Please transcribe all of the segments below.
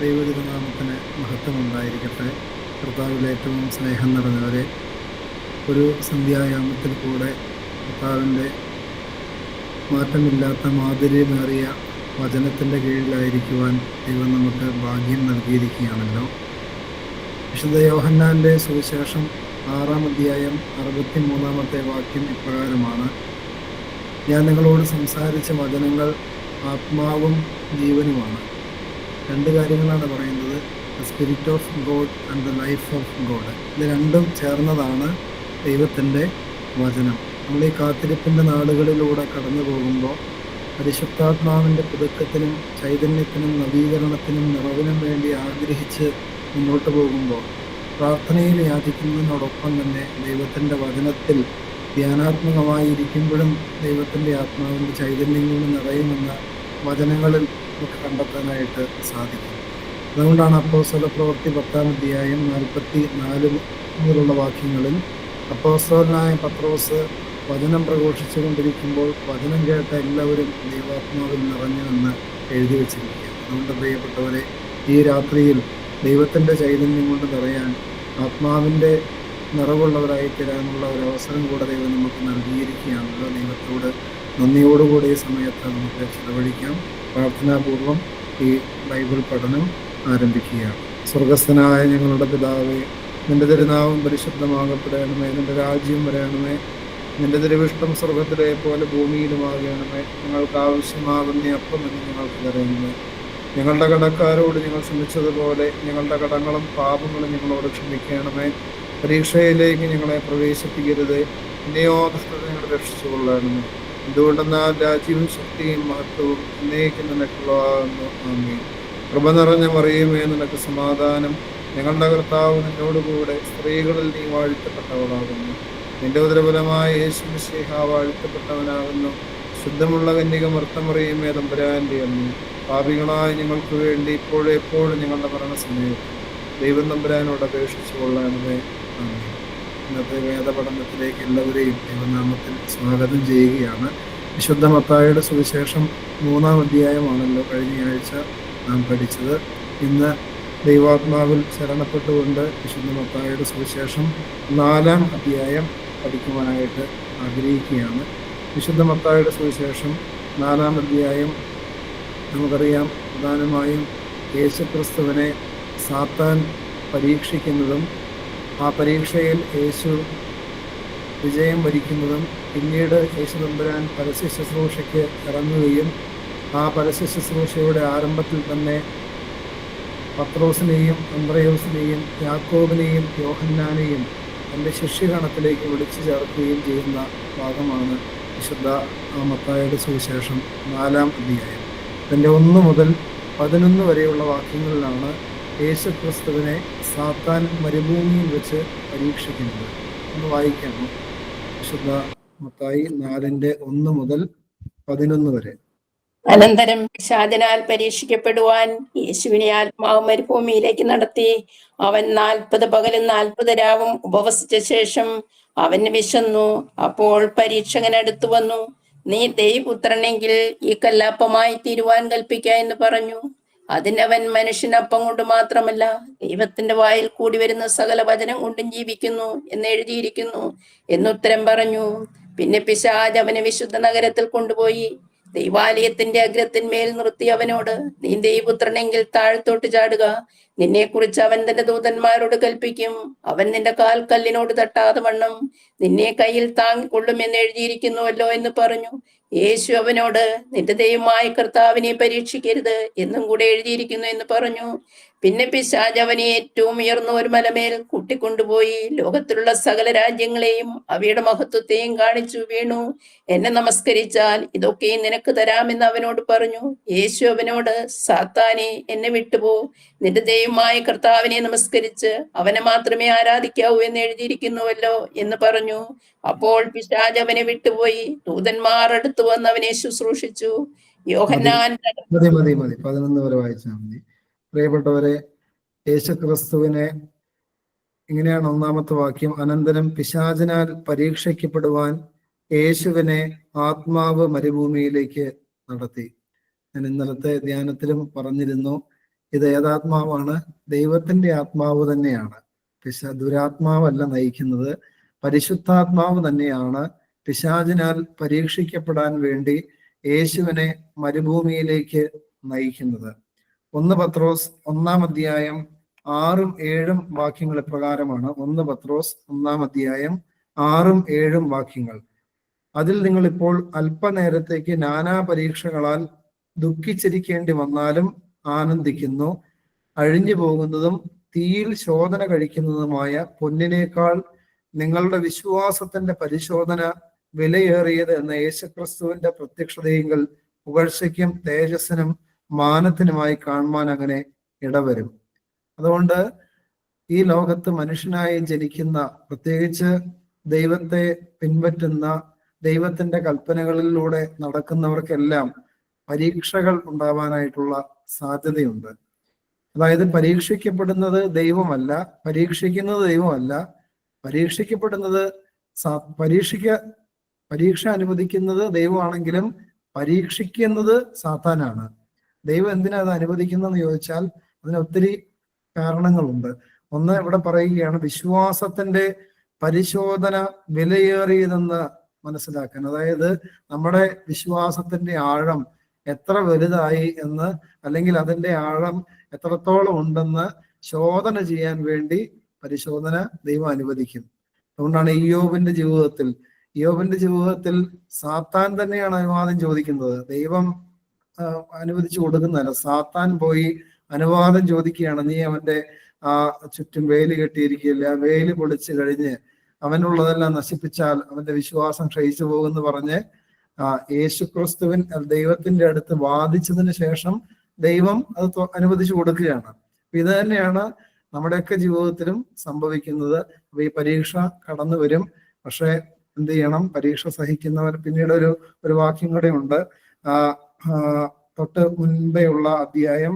ദൈവതിരുനാമത്തിന് മഹത്വമുണ്ടായിരിക്കട്ടെ. കർത്താവിൽ ഏറ്റവും സ്നേഹം നിറഞ്ഞവരെ, ഒരു സന്ധ്യായാമത്തിൽ കൂടെ കർത്താവിൻ്റെ മാറ്റമില്ലാത്ത മാധുര്യമേറിയ വചനത്തിൻ്റെ കീഴിലായിരിക്കുവാൻ ദൈവം നമുക്ക് ഭാഗ്യം നൽകിയിരിക്കുകയാണല്ലോ. വിശുദ്ധ യോഹന്നാൻ്റെ സുവിശേഷം 6-ാം അധ്യായം 63-ാമത്തെ വാക്യം ഇപ്രകാരമാണ്: ഞാൻ നിങ്ങളോട് സംസാരിച്ച വചനങ്ങൾ ആത്മാവും ജീവനുമാണ്. രണ്ട് കാര്യങ്ങളാണ് പറയുന്നത്: the spirit of God and the life of God. ഇത് രണ്ടും ചേർന്നതാണ് ദൈവത്തിൻ്റെ വചനം. നമ്മൾ ഈ കാത്തിരിപ്പിൻ്റെ നാടുകളിലൂടെ കടന്നു പോകുമ്പോൾ പരിശുദ്ധാത്മാവിൻ്റെ പുതുക്കത്തിനും ചൈതന്യത്തിനും നവീകരണത്തിനും നിറവിനും വേണ്ടി ആഗ്രഹിച്ച് മുന്നോട്ട് പോകുമ്പോൾ പ്രാർത്ഥനയിൽ യാചിക്കുന്നതിനോടൊപ്പം തന്നെ ദൈവത്തിൻ്റെ വചനത്തിൽ ധ്യാനാത്മകമായിരിക്കുമ്പോഴും ദൈവത്തിൻ്റെ ആത്മാവിൻ്റെ ചൈതന്യം കൊണ്ട് നിറയുമെന്ന വചനങ്ങളിൽ നമുക്ക് കണ്ടെത്താനായിട്ട് സാധിക്കും. അതുകൊണ്ടാണ് അപ്പോസ്തല പ്രവൃത്തി 10-ാം അധ്യായം 44 മുതലുള്ള വാക്യങ്ങളിൽ അപ്പോസ്തലനായ പത്രോസ് വചനം പ്രഘോഷിച്ചു കൊണ്ടിരിക്കുമ്പോൾ വചനം കേട്ട എല്ലാവരും ദൈവാത്മാവിൽ നിറഞ്ഞുവെന്ന് എഴുതി വച്ചിരിക്കുക. അതുകൊണ്ട് പ്രിയപ്പെട്ടവരെ, ഈ രാത്രിയിൽ ദൈവത്തിൻ്റെ ചൈതന്യം കൊണ്ട് നിറയാൻ, ആത്മാവിൻ്റെ നിറവുള്ളവരായി തീരാനുള്ള ഒരു അവസരം കൂടെ ദൈവം നമുക്ക് നൽകിയിരിക്കുകയാണല്ലോ. ദൈവത്തോട് നന്ദിയോടുകൂടി ഈ സമയത്ത് നമുക്ക് ചിലവഴിക്കാം. പ്രാർത്ഥനാപൂർവം ഈ ബൈബിൾ പഠനം ആരംഭിക്കുകയാണ്. സ്വർഗസ്ഥനായ ഞങ്ങളുടെ പിതാവേ, നിന്റെ തിരുനാമം പരിശുദ്ധമാകപ്പെടണമേ. നിന്റെ രാജ്യം വരണമേ. നിന്റെ തിരുവിഷ്ടം സ്വർഗത്തിലെ പോലെ ഭൂമിയിലുമാകണമേ. ഞങ്ങൾക്ക് ആവശ്യമാകുന്ന അപ്പം എന്ന് ഞങ്ങൾക്ക് തരണമേ. ഞങ്ങളുടെ കടക്കാരോട് ഞങ്ങൾ ക്ഷമിച്ചതുപോലെ ഞങ്ങളുടെ കടങ്ങളും പാപങ്ങളും ഞങ്ങളോട് ക്ഷമിക്കണമേ. പരീക്ഷയിലേക്ക് ഞങ്ങളെ പ്രവേശിപ്പിക്കരുത്, എന്നെയോ ഞങ്ങളെ രക്ഷിച്ചുകൊള്ളണമേ. എന്തുകൊണ്ടെന്നാൽ രാജ്യവും ശക്തിയും മഹത്വവും എന്നേക്കും നിനക്കുള്ളതാകുന്നു. ആമേൻ. കൃപ നിറഞ്ഞ മറിയമേ, നിനക്ക് സമാധാനം. ഞങ്ങളുടെ കർത്താവ് നിന്നോടുകൂടെ സ്ത്രീകളിൽ നീ വാഴ്ത്തപ്പെട്ടവളാകുന്നു. നിന്റെ ഉദരഫലമായ യേശു മിശിഹ വാഴ്ത്തപ്പെട്ടവനാകുന്നു. ശുദ്ധമുള്ള കന്യക മറിയമേ, തമ്പുരാന്റെ അമ്മേ, പാപികളായ ഞങ്ങൾക്ക് വേണ്ടി ഇപ്പോഴെപ്പോഴും ഞങ്ങളുടെ മരണസമയത്ത് ദൈവം തമ്പുരാനോട് അപേക്ഷിച്ചു കൊള്ളണമേ. ആമേൻ. ഇന്നത്തെ വേദപഠനത്തിലേക്ക് എല്ലാവരെയും ദൈവനാമത്തിൽ സ്വാഗതം ചെയ്യുകയാണ്. വിശുദ്ധ മത്തായിയുടെ സുവിശേഷം 3-ാം അധ്യായമാണല്ലോ കഴിഞ്ഞ ആഴ്ച നാം പഠിച്ചത്. ഇന്ന് ദൈവാത്മാവിൽ ശരണപ്പെട്ടുകൊണ്ട് വിശുദ്ധ മത്തായിയുടെ സുവിശേഷം 4-ാം അധ്യായം പഠിക്കുവാനായിട്ട് ആഗ്രഹിക്കുകയാണ്. വിശുദ്ധ മത്തായിയുടെ സുവിശേഷം 4-ാം അധ്യായം നമുക്കറിയാം, പ്രധാനമായും യേശുക്രിസ്തുവിനെ സാത്താൻ പരീക്ഷിക്കുന്നതും ആ പരീക്ഷയിൽ യേശു വിജയം വരിക്കുന്നതും, പിന്നീട് യേശു തമ്പുരാൻ പരസ്യ ശുശ്രൂഷയ്ക്ക് ഇറങ്ങുകയും ആ പരസ്യ ശുശ്രൂഷയുടെ ആരംഭത്തിൽ തന്നെ പത്രോസിനെയും അന്ത്രയോസിനെയും യാക്കോബിനെയും യോഹന്നാനെയും തൻ്റെ ശിഷ്യഗണത്തിലേക്ക് വിളിച്ചു ചേർക്കുകയും ചെയ്യുന്ന ഭാഗമാണ് വിശുദ്ധ മത്തായിയുടെ സുവിശേഷം 4-ാം അധ്യായം. ഇതിൻ്റെ 1 മുതൽ 11 വരെയുള്ള വാക്യങ്ങളിലാണ് യേശു ക്രിസ്തുവിനെ സാത്താൻ മരുഭൂമിയിൽ വെച്ച് പരീക്ഷിക്കുന്നത്. ഒന്ന് വായിക്കാമോ? വിശുദ്ധ മത്തായി 4-ന്റെ 1 മുതൽ 11 വരെ. അനന്തരം പിശാചനാൽ പരീക്ഷിക്കപ്പെടുവാൻ യേശുവിനെ ആത്മാവ് മരുഭൂമിയിലേക്ക് നടത്തി. അവൻ 40 പകലും 40 രാവും ഉപവസിച്ച ശേഷം അവന് വിശന്നു. അപ്പോൾ പരീക്ഷകൻ അടുത്തു വന്നു, നീ ദൈവപുത്രനെങ്കിൽ ഈ കല്ലപ്പമായി തീരുവാൻ കൽപ്പിക്ക എന്ന് പറഞ്ഞു. അതിനവൻ, മനുഷ്യനപ്പം കൊണ്ട് മാത്രമല്ല ദൈവത്തിന്റെ വായിൽ കൂടി വരുന്ന സകല വചനം കൊണ്ടും ജീവിക്കുന്നു എന്ന് എഴുതിയിരിക്കുന്നു എന്നുത്തരം പറഞ്ഞു. പിന്നെ പിശാച് അവനെ വിശുദ്ധ നഗരത്തിൽ കൊണ്ടുപോയി ദൈവാലയത്തിന്റെ അഗ്രത്തിന്മേൽ നിർത്തി അവനോട്, നീ ദൈവപുത്രനെങ്കിൽ താഴ്ത്തോട്ട് ചാടുക, നിന്നെ കുറിച്ച് അവൻ തന്റെ ദൂതന്മാരോട് കൽപ്പിക്കും. അവൻ നിന്റെ കാൽ കല്ലിനോട് തട്ടാതെ വണ്ണം നിന്നെ കയ്യിൽ താങ്ങിക്കൊള്ളും എന്ന് എഴുതിയിരിക്കുന്നുവല്ലോ എന്ന് പറഞ്ഞു. യേശു അവനോട്, നിന്റെ ദൈവമായ കർത്താവിനെ പരീക്ഷിക്കരുത് എന്നും കൂടെ എഴുതിയിരിക്കുന്നു എന്ന് പറഞ്ഞു. പിന്നെ പിശാച് അവനെ ഏറ്റവും ഉയർന്ന ഒരു മലമേൽ കൂട്ടിക്കൊണ്ടുപോയി ലോകത്തിലുള്ള സകല രാജ്യങ്ങളെയും അവയുടെ മഹത്വത്തെയും കാണിച്ചു വീണു, എന്നെ നമസ്കരിച്ചാൽ ഇതൊക്കെയും നിനക്ക് തരാമെന്ന് അവനോട് പറഞ്ഞു. യേശു അവനോട്, സാത്താനെ, എന്നെ വിട്ടുപോ, നിന്റെ ദൈവമായ കർത്താവിനെ നമസ്കരിച്ച് അവനെ മാത്രമേ ആരാധിക്കാവൂ എന്ന് എഴുതിയിരിക്കുന്നുവല്ലോ എന്ന് പറഞ്ഞു. അപ്പോൾ പിശാച് അവനെ വിട്ടുപോയി. ദൂതന്മാർ അടുത്ത് വന്ന് അവനെ ശുശ്രൂഷിച്ചു. യോഹന്നാൻ 11 വരെ വായിച്ചാൽ മതി. പ്രിയപ്പെട്ടവരെ, യേശുക്രിസ്തുവിനെ ഇങ്ങനെയാണ് 1-ാമത്തെ വാക്യം: അനന്തരം പിശാചിനാൽ പരീക്ഷിക്കപ്പെടുവാൻ യേശുവിനെ ആത്മാവ് മരുഭൂമിയിലേക്ക് നടത്തി. ഞാൻ ഇന്നലത്തെ ധ്യാനത്തിലും പറഞ്ഞിരുന്നു, ഇത് ഏതാത്മാവാണ്? ദൈവത്തിന്റെ ആത്മാവ് തന്നെയാണ്. ദുരാത്മാവല്ല നയിക്കുന്നത്, പരിശുദ്ധാത്മാവ് തന്നെയാണ് പിശാചിനാൽ പരീക്ഷിക്കപ്പെടാൻ വേണ്ടി യേശുവിനെ മരുഭൂമിയിലേക്ക് നയിക്കുന്നത്. 1 പത്രോസ് 1-ാം അധ്യായം 6ഉം 7ഉം വാക്യങ്ങൾ പ്രകാരമാണ്. 1 പത്രോസ് 1-ാം അധ്യായം 6ഉം 7ഉം വാക്യങ്ങൾ. അതിൽ നിങ്ങൾ ഇപ്പോൾ അല്പനേരത്തേക്ക് നാനാ പരീക്ഷകളാൽ ദുഃഖിച്ചിരിക്കേണ്ടി വന്നാലും ആനന്ദിക്കുന്നു. അഴിഞ്ഞു പോകുന്നതും തീയിൽ ശോധന കഴിക്കുന്നതുമായ പൊന്നിനേക്കാൾ നിങ്ങളുടെ വിശ്വാസത്തിന്റെ പരിശോധന വിലയേറിയത് എന്ന യേശുക്രിസ്തുവിന്റെ പ്രത്യക്ഷതയെങ്കിൽ പുകഴ്ചയ്ക്കും തേജസ്സിനും മാനത്തിനുമായി കാണുവാൻ അങ്ങനെ ഇടവരും. അതുകൊണ്ട് ഈ ലോകത്ത് മനുഷ്യനായി ജനിക്കുന്ന, പ്രത്യേകിച്ച് ദൈവത്തെ പിൻപറ്റുന്ന, ദൈവത്തിന്റെ കൽപ്പനകളിലൂടെ നടക്കുന്നവർക്കെല്ലാം പരീക്ഷകൾ ഉണ്ടാവാനായിട്ടുള്ള സാധ്യതയുണ്ട്. അതായത് പരീക്ഷിക്കപ്പെടുന്നത് ദൈവമല്ല, പരീക്ഷിക്കുന്നത് ദൈവമല്ല, പരീക്ഷിക്കപ്പെടുന്നത് പരീക്ഷ അനുവദിക്കുന്നത് ദൈവമാണെങ്കിലും പരീക്ഷിക്കുന്നത് സാത്താനാണ്. ദൈവം എന്തിനാ അത് അനുവദിക്കുന്നതെന്ന് ചോദിച്ചാൽ അതിന് ഒത്തിരി കാരണങ്ങളുണ്ട്. ഒന്ന്, ഇവിടെ പറയുകയാണ് വിശ്വാസത്തിന്റെ പരിശോധന വിലയേറിയതെന്ന് മനസ്സിലാക്കാൻ. അതായത് നമ്മുടെ വിശ്വാസത്തിന്റെ ആഴം എത്ര വലുതായി എന്ന്, അല്ലെങ്കിൽ അതിന്റെ ആഴം എത്രത്തോളം ഉണ്ടെന്ന് ശോധന ചെയ്യാൻ വേണ്ടി പരിശോധന ദൈവം അനുവദിക്കും. അതുകൊണ്ടാണ് ഇയ്യോബിന്റെ ജീവിതത്തിൽ സാത്താൻ തന്നെയാണ് അനുവാദം ചോദിക്കുന്നത്, ദൈവം അനുവദിച്ചു കൊടുക്കുന്നതല്ല. സാത്താൻ പോയി അനുവാദം ചോദിക്കുകയാണ്, നീ അവന്റെ ചുറ്റും വേലി കെട്ടിയിരിക്കില്ല, വേലി പൊളിച്ചു കഴിഞ്ഞ് അവനുള്ളതെല്ലാം നശിപ്പിച്ചാൽ അവന്റെ വിശ്വാസം ക്ഷയിച്ചു പോകുമെന്ന് പറഞ്ഞ് യേശുക്രിസ്തുവിൻ ദൈവത്തിന്റെ അടുത്ത് വാദിച്ചതിന് ശേഷം ദൈവം അത് അനുവദിച്ചു കൊടുക്കുകയാണ്. ഇത് തന്നെയാണ് നമ്മുടെയൊക്കെ ജീവിതത്തിലും സംഭവിക്കുന്നത്. അപ്പൊ ഈ പരീക്ഷ കടന്നു വരും. പക്ഷെ എന്ത് ചെയ്യണം? പരീക്ഷ സഹിക്കുന്നവർ. പിന്നീട് ഒരു വാക്യം കൂടെ ഉണ്ട്, തൊട്ട് മുൻപേ ഉള്ള അധ്യായം,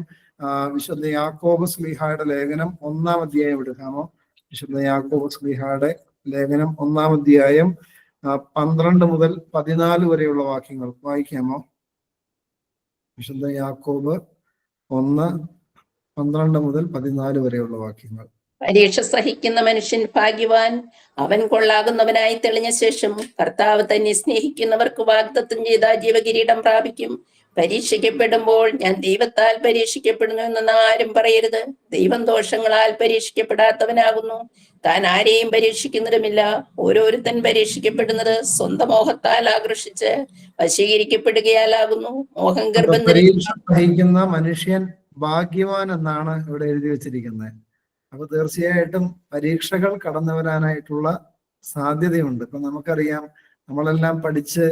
വിശുദ്ധ യാക്കോബ് ശ്ലീഹായുടെ ലേഖനം 1-ാം അധ്യായം എടുക്കാമോ? വിശുദ്ധ യാക്കോബ് ശ്ലീഹായുടെ ലേഖനം 1-ാം അധ്യായം 12 മുതൽ 14 വരെയുള്ള വാക്യങ്ങൾ വായിക്കാമോ? വിശുദ്ധ യാക്കോബ് 1, 12 മുതൽ 14 വരെയുള്ള വാക്യങ്ങൾ. പരീക്ഷ സഹിക്കുന്ന മനുഷ്യൻ ഭാഗ്യവാൻ, അവൻ കൊള്ളാകുന്നവനായി തെളിഞ്ഞ ശേഷം കർത്താവ് തന്നെ സ്നേഹിക്കുന്നവർക്ക് വാഗ്ദത്തം ചെയ്ത ജീവകിരീടം പ്രാപിക്കും. പരീക്ഷിക്കപ്പെടുമ്പോൾ ഞാൻ ദൈവത്താൽ പരീക്ഷിക്കപ്പെടുന്നു എന്ന് ആരും പറയരുത്. ദൈവം ദോഷങ്ങളാൽ പരീക്ഷിക്കപ്പെടാത്തവനാകുന്നു, താൻ ആരെയും പരീക്ഷിക്കുന്നതുമില്ല. ഓരോരുത്തൻ പരീക്ഷിക്കപ്പെടുന്നത് സ്വന്തം മോഹത്താൽ ആകർഷിച്ച് വശീകരിക്കപ്പെടുകയാലാകുന്നു. മോഹം ഗർഭം സഹിക്കുന്ന മനുഷ്യൻ ഭാഗ്യവാൻ എന്നാണ് ഇവിടെ എഴുതി വെച്ചിരിക്കുന്നത്. അപ്പൊ തീർച്ചയായിട്ടും പരീക്ഷകൾ കടന്നു വരാനായിട്ടുള്ള സാധ്യതയുണ്ട്. ഇപ്പൊ നമുക്കറിയാം, നമ്മളെല്ലാം പഠിച്ച്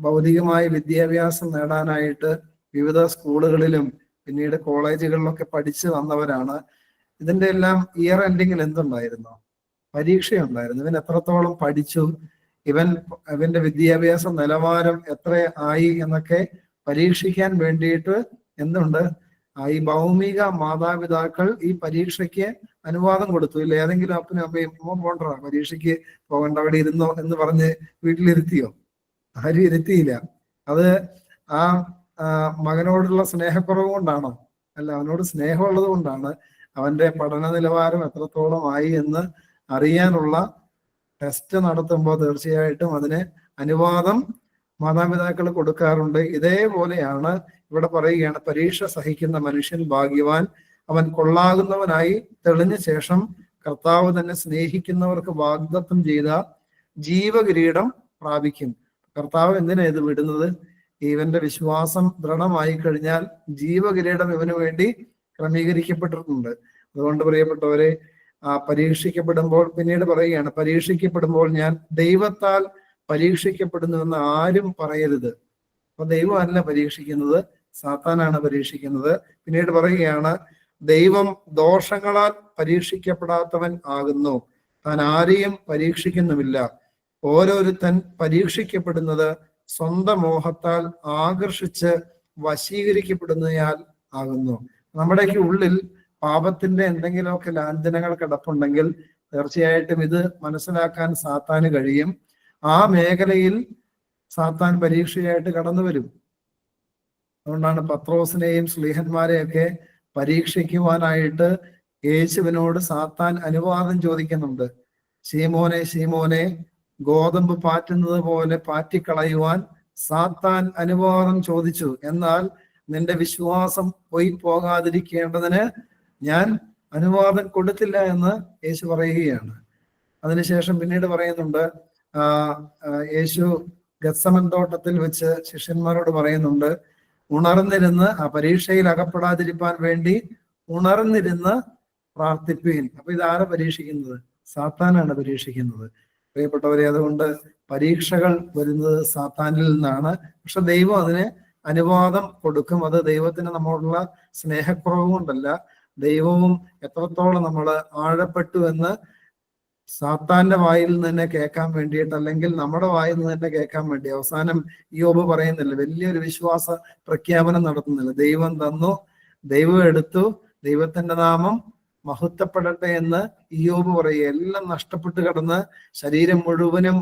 ഭൗതികമായ വിദ്യാഭ്യാസം നേടാനായിട്ട് വിവിധ സ്കൂളുകളിലും പിന്നീട് കോളേജുകളിലൊക്കെ പഠിച്ച് വന്നവരാണ്. ഇതിന്റെ എല്ലാം ഇയർ എൻഡിങ്ങിൽ എന്തുണ്ടായിരുന്നു? പരീക്ഷയുണ്ടായിരുന്നു. ഇവൻ എത്രത്തോളം പഠിച്ചു, ഇവന്റെ വിദ്യാഭ്യാസ നിലവാരം എത്ര ആയി എന്നൊക്കെ പരീക്ഷിക്കാൻ വേണ്ടിയിട്ട് എന്തുണ്ട്? ഈ ഭൗമിക മാതാപിതാക്കൾ ഈ പരീക്ഷയ്ക്ക് അനുവാദം കൊടുത്തു. ഇല്ല, ഏതെങ്കിലും അപ്പനും അമ്മയും പോണ്ട പരീക്ഷയ്ക്ക് പോകണ്ട, അവിടെ ഇരുന്നോ എന്ന് പറഞ്ഞ് വീട്ടിലിരുത്തിയോ? ആരും ഇരുത്തിയില്ല. അത് ആ മകനോടുള്ള സ്നേഹക്കുറവ് കൊണ്ടാണോ? അല്ല, അവനോട് സ്നേഹമുള്ളത് കൊണ്ടാണ്. അവന്റെ പഠന നിലവാരം എത്രത്തോളം ആയി എന്ന് അറിയാനുള്ള ടെസ്റ്റ് നടത്തുമ്പോൾ തീർച്ചയായിട്ടും അതിന് അനുവാദം മാതാപിതാക്കൾ കൊടുക്കാറുണ്ട്. ഇതേപോലെയാണ് ഇവിടെ പറയുകയാണ്, പരീക്ഷ സഹിക്കുന്ന മനുഷ്യൻ ഭാഗ്യവാൻ, അവൻ കൊള്ളാകുന്നവനായി തെളിഞ്ഞ ശേഷം കർത്താവ് തന്നെ സ്നേഹിക്കുന്നവർക്ക് വാഗ്ദത്തം ചെയ്ത ജീവകിരീടം പ്രാപിക്കും. കർത്താവ് എന്തിനാ ഇത് വിടുന്നത്? ഇവന്റെ വിശ്വാസം ദൃഢമായി കഴിഞ്ഞാൽ ജീവകിരീടം ഇവന് വേണ്ടി ക്രമീകരിക്കപ്പെട്ടിട്ടുണ്ട്. അതുകൊണ്ട് പ്രിയപ്പെട്ടവരെ, പരീക്ഷിക്കപ്പെടുമ്പോൾ, പിന്നീട് പറയുകയാണ്, പരീക്ഷിക്കപ്പെടുമ്പോൾ ഞാൻ ദൈവത്താൽ പരീക്ഷിക്കപ്പെടുന്നുവെന്ന് ആരും പറയരുത്. അപ്പൊ ദൈവമല്ല പരീക്ഷിക്കുന്നത്, സാത്താനാണ് പരീക്ഷിക്കുന്നത്. പിന്നീട് പറയുകയാണ്, ദൈവം ദോഷങ്ങളാൽ പരീക്ഷിക്കപ്പെടാത്തവൻ ആകുന്നു, താൻ ആരെയും പരീക്ഷിക്കുന്നുമില്ല. ഓരോരുത്തൻ പരീക്ഷിക്കപ്പെടുന്നത് സ്വന്തം മോഹത്താൽ ആകർഷിച്ച് വശീകരിക്കപ്പെടുന്നയാൽ ആകുന്നു. നമ്മുടെയൊക്കെ ഉള്ളിൽ പാപത്തിന്റെ എന്തെങ്കിലുമൊക്കെ ലാഞ്ചനകൾ കിടപ്പുണ്ടെങ്കിൽ തീർച്ചയായിട്ടും ഇത് മനസ്സിലാക്കാൻ സാത്താന് കഴിയും. ആ മേഖലയിൽ സാത്താൻ പരീക്ഷയായിട്ട് കടന്നു വരും. അതുകൊണ്ടാണ് പത്രോസിനെയും ശ്ലീഹന്മാരെയൊക്കെ പരീക്ഷിക്കുവാനായിട്ട് യേശുവിനോട് സാത്താൻ അനുവാദം ചോദിക്കുന്നുണ്ട്. ശീമോനെ ശീമോനെ, ഗോതമ്പ് പാറ്റുന്നത് പോലെ പാറ്റിക്കളയുവാൻ സാത്താൻ അനുവാദം ചോദിച്ചു. എന്നാൽ നിന്റെ വിശ്വാസം പോയി പോകാതിരിക്കേണ്ടതിന് ഞാൻ അനുവാദം കൊടുത്തില്ല എന്ന് യേശു പറയുകയാണ്. അതിനുശേഷം പിന്നീട് പറയുന്നുണ്ട്, യേശു ഗത്സമൻ തോട്ടത്തിൽ വെച്ച് ശിഷ്യന്മാരോട് പറയുന്നുണ്ട്, ഉണർന്നിരുന്ന് ആ പരീക്ഷയിൽ അകപ്പെടാതിരിക്കാൻ വേണ്ടി ഉണർന്നിരുന്ന് പ്രാർത്ഥിപ്പീൻ. അപ്പൊ ഇതാരെ പരീക്ഷിക്കുന്നത്? സാത്താനാണ് പരീക്ഷിക്കുന്നത്. പ്രിയപ്പെട്ടവരെ, അതുകൊണ്ട് പരീക്ഷകൾ വരുന്നത് സാത്താനിൽ നിന്നാണ്. പക്ഷെ ദൈവം അതിന് അനുവാദം കൊടുക്കും. അത് ദൈവത്തിന് നമ്മളുള്ള സ്നേഹക്കുറവ് കൊണ്ടല്ല, ദൈവവും എത്രത്തോളം നമ്മൾ ആഴപ്പെട്ടു എന്ന് സാത്താന്റെ വായിൽ നിന്ന് തന്നെ കേൾക്കാൻ വേണ്ടിയിട്ട്, അല്ലെങ്കിൽ നമ്മുടെ വായിൽ നിന്ന് തന്നെ കേൾക്കാൻ വേണ്ടി. അവസാനം യോബ് പറയുന്നില്ല, വലിയൊരു വിശ്വാസ പ്രഖ്യാപനം നടത്തുന്നില്ല. ദൈവം തന്നു, ദൈവം എടുത്തു, ദൈവത്തിന്റെ നാമം മഹത്വപ്പെടട്ടെ എന്ന് യോബ് പറയുക. എല്ലാം നഷ്ടപ്പെട്ട് കിടന്ന് ശരീരം മുഴുവനും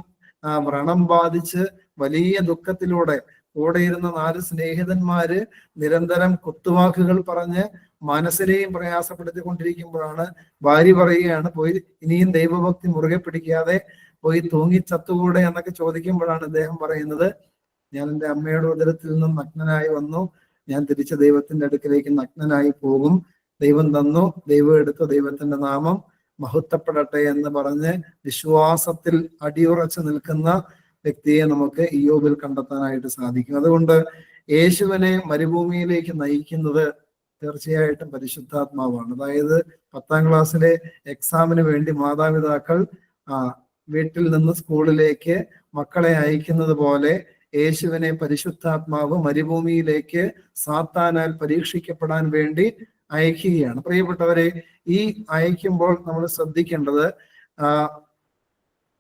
വ്രണം ബാധിച്ച് വലിയ ദുഃഖത്തിലൂടെ കൂടെ ഇരുന്ന 4 സ്നേഹിതന്മാര് നിരന്തരം കുത്തുവാക്കുകൾ പറഞ്ഞ് മനസ്സിനെയും പ്രയാസപ്പെടുത്തിക്കൊണ്ടിരിക്കുമ്പോഴാണ് ഭാര്യ പറയുകയാണ്, പോയി ഇനിയും ദൈവഭക്തി മുറുകെ പിടിക്കാതെ പോയി തൂങ്ങി ചത്തുകൂടെ എന്നൊക്കെ ചോദിക്കുമ്പോഴാണ് അദ്ദേഹം പറയുന്നത്, ഞാൻ എൻ്റെ അമ്മയുടെ ഉദരത്തിൽ നിന്നും നഗ്നനായി വന്നു, ഞാൻ തിരിച്ച് ദൈവത്തിന്റെ അടുക്കിലേക്ക് നഗ്നനായി പോകും. ദൈവം തന്നു, ദൈവം എടുത്തു, ദൈവത്തിന്റെ നാമം മഹത്വപ്പെടട്ടെ എന്ന് പറഞ്ഞ് വിശ്വാസത്തിൽ അടിയുറച്ചു നിൽക്കുന്ന വ്യക്തിയെ നമുക്ക് ഇയ്യോബിൽ കണ്ടെത്താനായിട്ട് സാധിക്കും. അതുകൊണ്ട് യേശുവിനെ മരുഭൂമിയിലേക്ക് നയിക്കുന്നത് തീർച്ചയായിട്ടും പരിശുദ്ധാത്മാവാണ്. അതായത് 10ാം ക്ലാസ്സിലെ എക്സാമിന് വേണ്ടി മാതാപിതാക്കൾ വീട്ടിൽ നിന്ന് സ്കൂളിലേക്ക് മക്കളെ അയക്കുന്നത് പോലെ യേശുവിനെ പരിശുദ്ധാത്മാവ് മരുഭൂമിയിലേക്ക് സാത്താനാൽ പരീക്ഷിക്കപ്പെടാൻ വേണ്ടി അയക്കുകയാണ്. പ്രിയപ്പെട്ടവരെ, ഈ അയക്കുമ്പോൾ നമ്മൾ ശ്രദ്ധിക്കേണ്ടത്,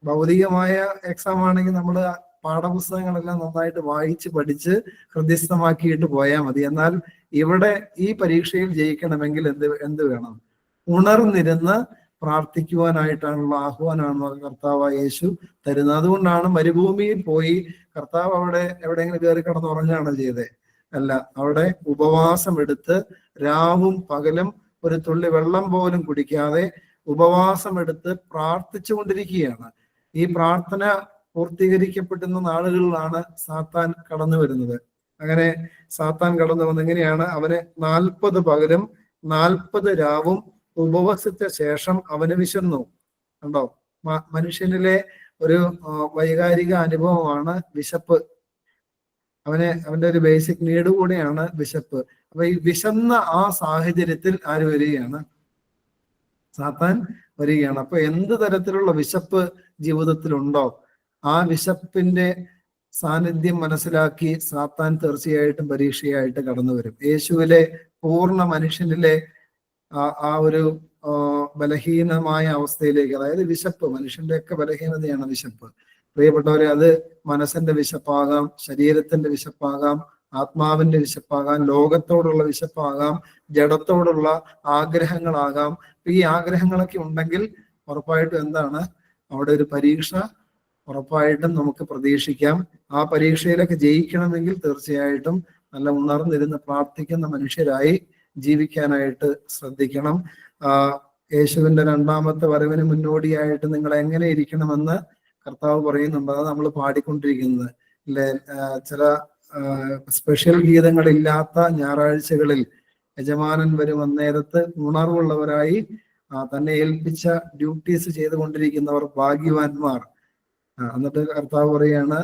ഭൗതികമായ എക്സാം ആണെങ്കിൽ നമ്മൾ പാഠപുസ്തകങ്ങളെല്ലാം നന്നായിട്ട് വായിച്ച് പഠിച്ച് ഹൃദയസ്ഥമാക്കിയിട്ട് പോയാൽ മതി. എന്നാൽ ഇവിടെ ഈ പരീക്ഷയിൽ ജയിക്കണമെങ്കിൽ എന്ത് വേണം? ഉണർന്നിരുന്ന് പ്രാർത്ഥിക്കുവാനായിട്ടാണുള്ള ആഹ്വാനമാണ് കർത്താവ് യേശു തരുന്നത്. അതുകൊണ്ടാണ് മരുഭൂമിയിൽ പോയി കർത്താവ് അവിടെ എവിടെയെങ്കിലും കയറി കിടന്ന് ഉറങ്ങുകയാണ് ചെയ്തത്? അല്ല, അവിടെ ഉപവാസം എടുത്ത് രാവും പകലും ഒരു തുള്ളി വെള്ളം പോലും കുടിക്കാതെ ഉപവാസം എടുത്ത് പ്രാർത്ഥിച്ചു കൊണ്ടിരിക്കുകയാണ്. ഈ പ്രാർത്ഥന പൂർത്തീകരിക്കപ്പെടുന്ന നാളുകളിലാണ് സാത്താൻ കടന്നു വരുന്നത്. അങ്ങനെ സാത്താൻ കടന്നു വന്ന് എങ്ങനെയാണ്? അവന് 40 പകലും 40 രാവും ഉപവസിച്ച ശേഷം അവന് വിശന്നു. കണ്ടോ? മനുഷ്യനിലെ ഒരു വൈകാരിക അനുഭവമാണ് വിശപ്പ്. അവന്റെ ഒരു ബേസിക് നീഡ് കൂടെയാണ് വിശപ്പ്. അപ്പൊ ഈ വിശന്ന ആ സാഹചര്യത്തിൽ ആര് വരികയാണ്? സാത്താൻ വരികയാണ്. അപ്പൊ എന്ത് തരത്തിലുള്ള വിശപ്പ് ജീവിതത്തിലുണ്ടോ, ആ വിശപ്പിന്റെ സാന്നിധ്യം മനസ്സിലാക്കി സാത്താൻ തീർച്ചയായിട്ടും പരീക്ഷയായിട്ട് കടന്നു വരും. യേശുവിലെ പൂർണ്ണ മനുഷ്യനിലെ ആ ഒരു ബലഹീനമായ അവസ്ഥയിലേക്ക്, അതായത് വിശപ്പ്, മനുഷ്യന്റെ ഒക്കെ ബലഹീനതയാണ് വിശപ്പ്. പ്രിയപ്പെട്ടവരെ, അത് മനസ്സിന്റെ വിശപ്പാകാം, ശരീരത്തിന്റെ വിശപ്പാകാം, ആത്മാവിന്റെ വിശപ്പാകാം, ലോകത്തോടുള്ള വിശപ്പാകാം, ജഡത്തോടുള്ള ആഗ്രഹങ്ങളാകാം. ഈ ആഗ്രഹങ്ങളൊക്കെ ഉണ്ടെങ്കിൽ ഉറപ്പായിട്ടും എന്താണ്? അവിടെ ഒരു പരീക്ഷ ഉറപ്പായിട്ടും നമുക്ക് പ്രതീക്ഷിക്കാം. ആ പരീക്ഷയിലൊക്കെ ജയിക്കണമെങ്കിൽ തീർച്ചയായിട്ടും നല്ല ഉണർന്നിരുന്ന് പ്രാർത്ഥിക്കുന്ന മനുഷ്യരായി ജീവിക്കാനായിട്ട് ശ്രദ്ധിക്കണം. യേശുവിന്റെ 2ാമത്തെ വരവിന് മുന്നോടിയായിട്ട് നിങ്ങൾ എങ്ങനെ ഇരിക്കണമെന്ന് കർത്താവ് പറയുന്നുണ്ട്. അത് നമ്മൾ പാടിക്കൊണ്ടിരിക്കുന്നത് അല്ലെ? ചില സ്പെഷ്യൽ ഗീതങ്ങളില്ലാത്ത ഞായറാഴ്ചകളിൽ യജമാനൻ വരും അന്നേരത്ത് ഉണർവുള്ളവരായി തന്നെ ഏൽപ്പിച്ച ഡ്യൂട്ടീസ് ചെയ്തുകൊണ്ടിരിക്കുന്നവർ ഭാഗ്യവാന്മാർ. എന്നിട്ട് കർത്താവ് പറയാണ്,